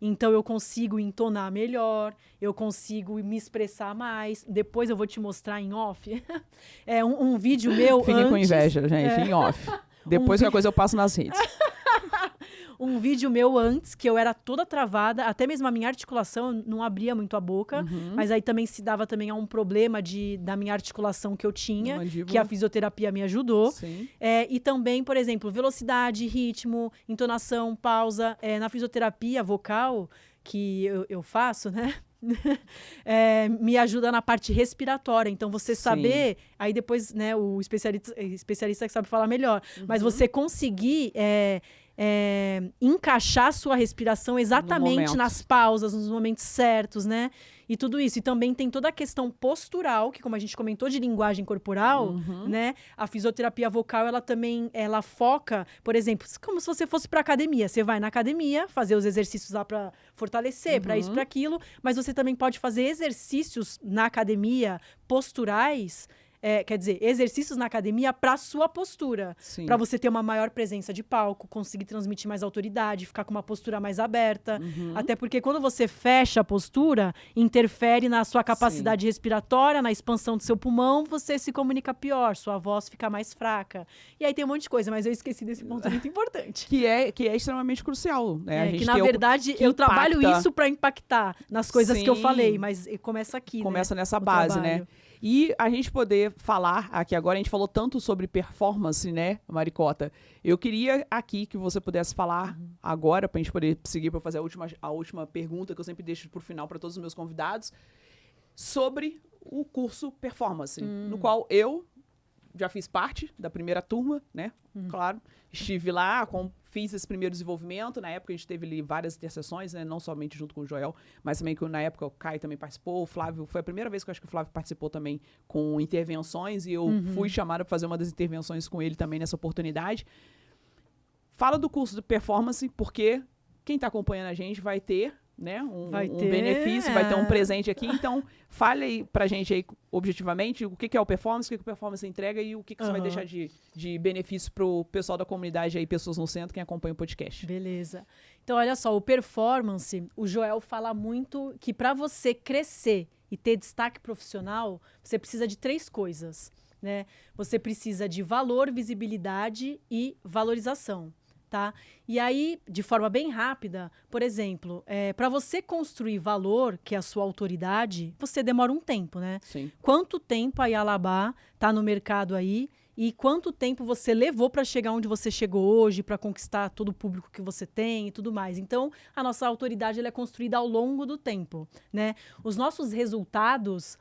Então eu consigo entonar melhor, eu consigo me expressar mais. Depois eu vou te mostrar em off. Um vídeo meu Fiquem com inveja, gente, em off. Depois qualquer coisa eu passo nas redes. Um vídeo meu antes, que eu era toda travada, até mesmo a minha articulação não abria muito a boca, mas aí também se dava também a um problema da minha articulação que eu tinha, que a fisioterapia me ajudou. Sim. E também, por exemplo, velocidade, ritmo, entonação, pausa. Na fisioterapia vocal que eu faço, né? Me ajuda na parte respiratória. Então, você saber... Aí depois, né, o especialista que sabe falar melhor. Mas você conseguir... encaixar a sua respiração exatamente nas pausas, nos momentos certos, né? E tudo isso. E também tem toda a questão postural, que como a gente comentou de linguagem corporal, né? A fisioterapia vocal, ela foca, por exemplo, como se você fosse para academia. Você vai na academia fazer os exercícios lá para fortalecer, para isso, para aquilo, mas você também pode fazer exercícios na academia posturais, quer dizer, exercícios na academia para sua postura. Para você ter uma maior presença de palco, conseguir transmitir mais autoridade, ficar com uma postura mais aberta. Até porque quando você fecha a postura, interfere na sua capacidade respiratória, na expansão do seu pulmão, você se comunica pior, sua voz fica mais fraca. E aí tem um monte de coisa, mas eu esqueci desse ponto muito importante. Que é extremamente crucial, né? Que na verdade eu trabalho isso para impactar nas coisas que eu falei, mas começa aqui, começa nessa base, né? E a gente poder falar aqui agora, a gente falou tanto sobre performance, né, Maricota? Eu queria aqui que você pudesse falar agora, para a gente poder seguir para fazer a última pergunta que eu sempre deixo para o final para todos os meus convidados, sobre o curso Performance, no qual eu já fiz parte da primeira turma, né? Claro, estive lá, fiz esse primeiro desenvolvimento. Na época a gente teve ali várias interseções, né? Não somente junto com o Joel, mas também que na época o Caio também participou, o Flávio, foi a primeira vez que eu acho que o Flávio participou também com intervenções, e eu fui chamada para fazer uma das intervenções com ele também nessa oportunidade. Fala do curso de Performance, porque quem está acompanhando a gente vai ter, né, um benefício, vai ter um presente aqui. Então, fale aí pra gente aí, objetivamente, o que é o Performance, o que o Performance entrega e o que você vai deixar de benefício pro pessoal da comunidade aí, pessoas no centro, quem acompanha o podcast. Beleza. Então, olha só, o Performance, o Joel fala muito que para você crescer e ter destaque profissional, você precisa de 3 coisas, né? Você precisa de valor, visibilidade e valorização. Tá? E aí, de forma bem rápida, por exemplo, para você construir valor, que é a sua autoridade, você demora um tempo, né? Sim. Quanto tempo a Yalabá está no mercado aí e quanto tempo você levou para chegar onde você chegou hoje, para conquistar todo o público que você tem e tudo mais. Então, a nossa autoridade ela é construída ao longo do tempo, né? Os nossos resultados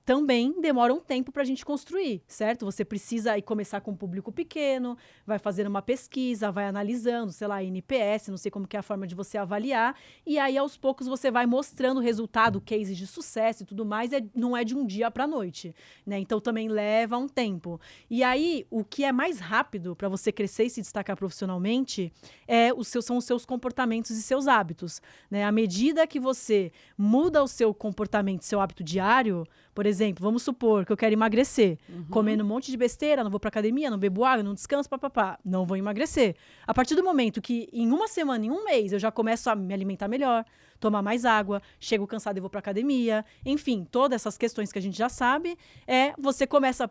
também demora um tempo para a gente construir, certo? Você precisa ir começar com um público pequeno, vai fazendo uma pesquisa, vai analisando, sei lá, NPS, não sei como que é a forma de você avaliar, e aí aos poucos você vai mostrando o resultado, cases de sucesso e tudo mais, não é de um dia para a noite, né? Então também leva um tempo. E aí, o que é mais rápido para você crescer e se destacar profissionalmente são os seus comportamentos e seus hábitos, né? À medida que você muda o seu comportamento, seu hábito diário, por exemplo, vamos supor que eu quero emagrecer, comendo um monte de besteira, não vou pra academia, não bebo água, não descanso, papapá, não vou emagrecer. A partir do momento que em uma semana, em um mês, eu já começo a me alimentar melhor, tomar mais água, chego cansado e vou pra academia, enfim, todas essas questões que a gente já sabe, você começa,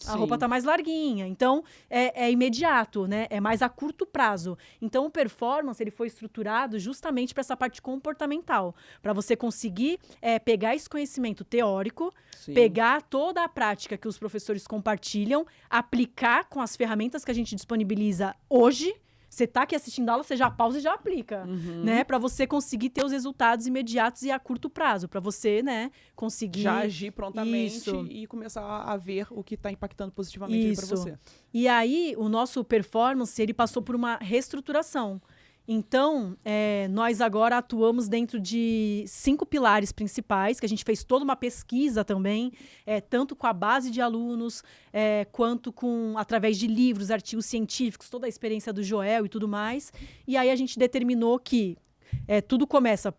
a roupa tá mais larguinha, então é imediato, né? É mais a curto prazo. Então o Performance ele foi estruturado justamente para essa parte comportamental, para você conseguir pegar esse conhecimento teórico, pegar toda a prática que os professores compartilham, aplicar com as ferramentas que a gente disponibiliza hoje. Você tá aqui assistindo a aula, você já pausa e já aplica, né? Para você conseguir ter os resultados imediatos e a curto prazo, para você, né, conseguir já agir prontamente e começar a ver o que está impactando positivamente para você. E aí, o nosso Performance, ele passou por uma reestruturação. Então, nós agora atuamos dentro de 5 pilares principais, que a gente fez toda uma pesquisa também, tanto com a base de alunos, quanto através de livros, artigos científicos, toda a experiência do Joel e tudo mais. E aí a gente determinou que tudo começa...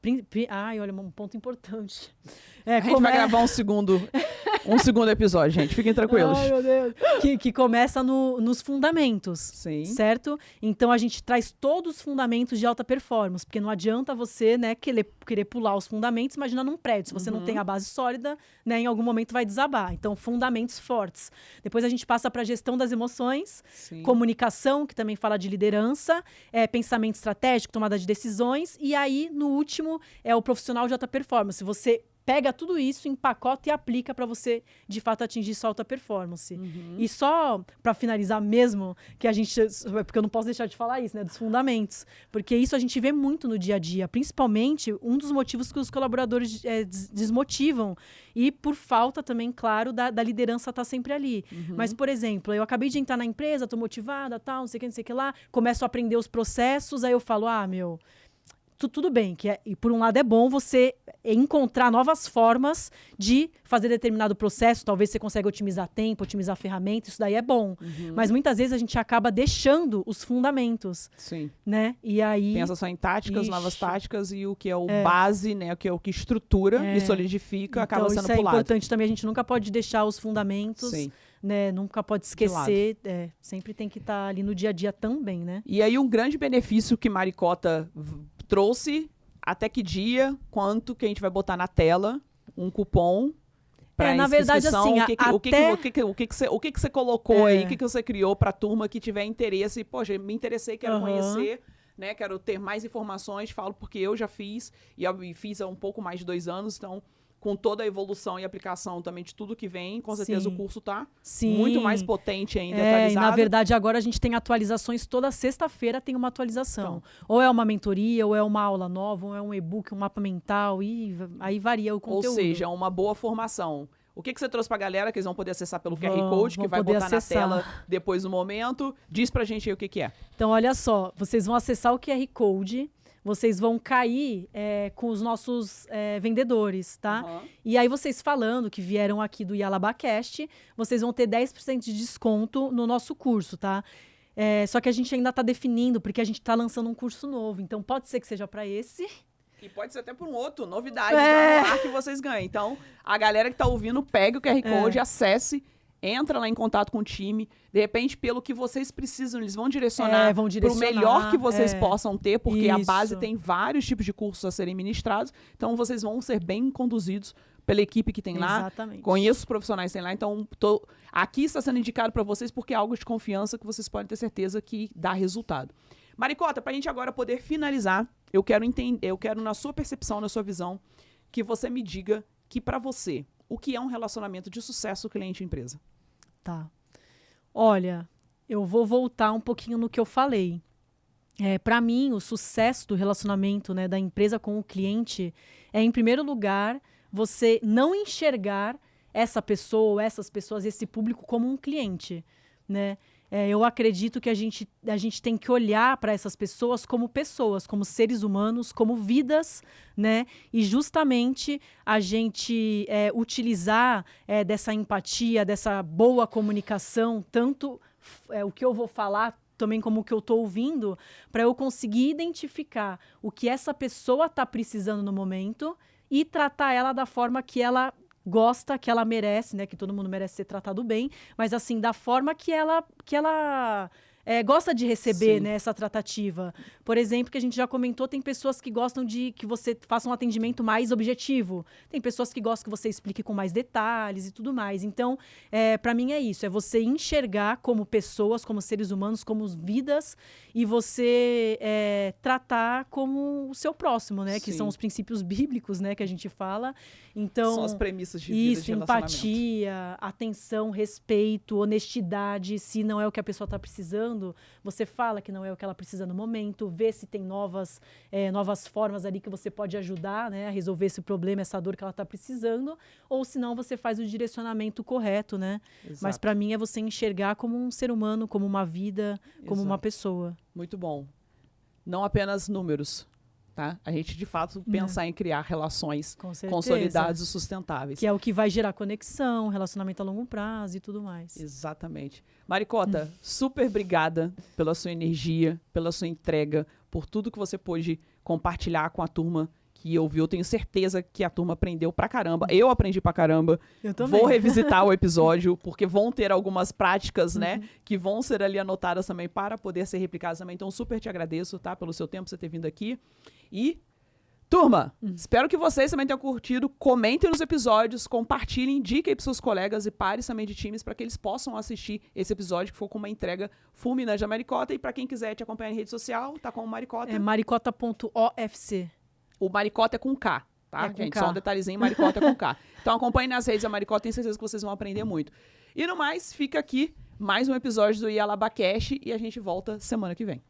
olha, um ponto importante. A gente vai gravar um segundo episódio, gente. Fiquem tranquilos. Ai, meu Deus. Que começa nos fundamentos, certo? Então, a gente traz todos os fundamentos de alta performance, porque não adianta você, né, querer pular os fundamentos, imagina num prédio. Se você não tem a base sólida, né, em algum momento vai desabar. Então, fundamentos fortes. Depois, a gente passa para a gestão das emoções, comunicação, que também fala de liderança, pensamento estratégico, tomada de decisões, e aí, no último, é o profissional de alta performance. Você pega tudo isso, empacota e aplica para você, de fato, atingir sua alta performance. E só para finalizar mesmo, que a gente... Porque eu não posso deixar de falar isso, né? Dos fundamentos. Porque isso a gente vê muito no dia a dia. Principalmente, um dos motivos que os colaboradores desmotivam. E por falta também, claro, da liderança estar sempre ali. Mas, por exemplo, eu acabei de entrar na empresa, estou motivada, tal, não sei o que lá. Começo a aprender os processos, aí eu falo, tudo bem, e por um lado é bom você encontrar novas formas de fazer determinado processo, talvez você consiga otimizar tempo, otimizar ferramentas, isso daí é bom. Mas muitas vezes a gente acaba deixando os fundamentos. Sim. Né? E aí... Pensa só em táticas, novas táticas e o que é o base, né? O que é o que estrutura e solidifica, acaba sendo pulado. Isso é importante também, a gente nunca pode deixar os fundamentos... Sim. Né, nunca pode esquecer, sempre tem que estar ali no dia a dia também, né? E aí um grande benefício que Maricota trouxe, até que dia, quanto que a gente vai botar na tela, um cupom para na verdade, assim, o que você colocou aí, o que você criou para a turma que tiver interesse, poxa, me interessei, quero conhecer, né, quero ter mais informações, falo porque eu já fiz, e fiz há um pouco mais de 2 anos, então... Com toda a evolução e aplicação também de tudo que vem, com certeza o curso tá muito mais potente ainda, atualizado. E na verdade agora a gente tem atualizações, toda sexta-feira tem uma atualização. Então, ou é uma mentoria, ou é uma aula nova, ou é um e-book, um mapa mental, e aí varia o conteúdo. Ou seja, é uma boa formação. O que você trouxe pra galera, que eles vão poder acessar pelo QR Code, que vai botar na tela depois do momento? Diz pra gente aí o que é. Então, olha só, vocês vão acessar o QR Code... Vocês vão cair com os nossos vendedores, tá? E aí vocês falando que vieram aqui do Yalabacast, vocês vão ter 10% de desconto no nosso curso, tá? Só que a gente ainda está definindo, porque a gente está lançando um curso novo. Então, pode ser que seja para esse... E pode ser até para um outro, novidade que vocês ganhem. Então, a galera que está ouvindo, pegue o QR Code, acesse... Entra lá em contato com o time. De repente, pelo que vocês precisam, eles vão direcionar para o melhor que vocês possam ter, porque a base tem vários tipos de cursos a serem ministrados. Então, vocês vão ser bem conduzidos pela equipe que tem lá. Exatamente. Conheço os profissionais que tem lá. Então, aqui está sendo indicado para vocês porque é algo de confiança que vocês podem ter certeza que dá resultado. Maricota, para a gente agora poder finalizar, eu quero, na sua percepção, na sua visão, que você me diga que, para você, o que é um relacionamento de sucesso cliente-empresa? Tá. Olha, eu vou voltar um pouquinho no que eu falei. Para mim, o sucesso do relacionamento, né, da empresa com o cliente é, em primeiro lugar, você não enxergar essa pessoa, essas pessoas, esse público como um cliente, né? Eu acredito que a gente tem que olhar para essas pessoas, como seres humanos, como vidas, né? E justamente a gente utilizar dessa empatia, dessa boa comunicação, tanto o que eu vou falar também como o que eu estou ouvindo, para eu conseguir identificar o que essa pessoa está precisando no momento e tratar ela da forma que ela gosta, que ela merece, né? Que todo mundo merece ser tratado bem, mas assim, da forma que ela gosta de receber, né, essa tratativa. Por exemplo, que a gente já comentou, tem pessoas que gostam de que você faça um atendimento mais objetivo. Tem pessoas que gostam que você explique com mais detalhes e tudo mais. Então, para mim é isso, é você enxergar como pessoas, como seres humanos, como vidas, e você tratar como o seu próximo, né? Que são os princípios bíblicos, né, que a gente fala. Então, são as premissas de vida, de relacionamento. Empatia, atenção, respeito, honestidade. Se não é o que a pessoa está precisando, você fala que não é o que ela precisa no momento, vê se tem novas formas ali que você pode ajudar, né, a resolver esse problema, essa dor que ela está precisando, ou se não, você faz o direcionamento correto, né? Exato. Mas para mim é você enxergar como um ser humano, como uma vida, como uma pessoa. Muito bom. Não apenas números. Tá? A gente, de fato, pensar em criar relações consolidadas e sustentáveis. Que é o que vai gerar conexão, relacionamento a longo prazo e tudo mais. Exatamente. Maricota, super obrigada pela sua energia, pela sua entrega, por tudo que você pôde compartilhar com a turma que ouviu. Eu tenho certeza que a turma aprendeu pra caramba. Eu aprendi pra caramba. Eu também. Vou revisitar o episódio, porque vão ter algumas práticas, né, que vão ser ali anotadas também para poder ser replicadas também. Então, super te agradeço, tá, pelo seu tempo, você ter vindo aqui. E, turma, espero que vocês também tenham curtido. Comentem nos episódios, compartilhem, indiquem para seus colegas e pares também de times para que eles possam assistir esse episódio, que foi com uma entrega fulminante da Maricota. E para quem quiser te acompanhar em rede social, tá com o Maricota. Maricota.ofc. O Maricota é com K. tá? É com Gente, K. só um detalhezinho, Maricota com K. Então acompanhe nas redes da Maricota, tenho certeza que vocês vão aprender muito. E no mais, fica aqui mais um episódio do Ialabacast e a gente volta semana que vem.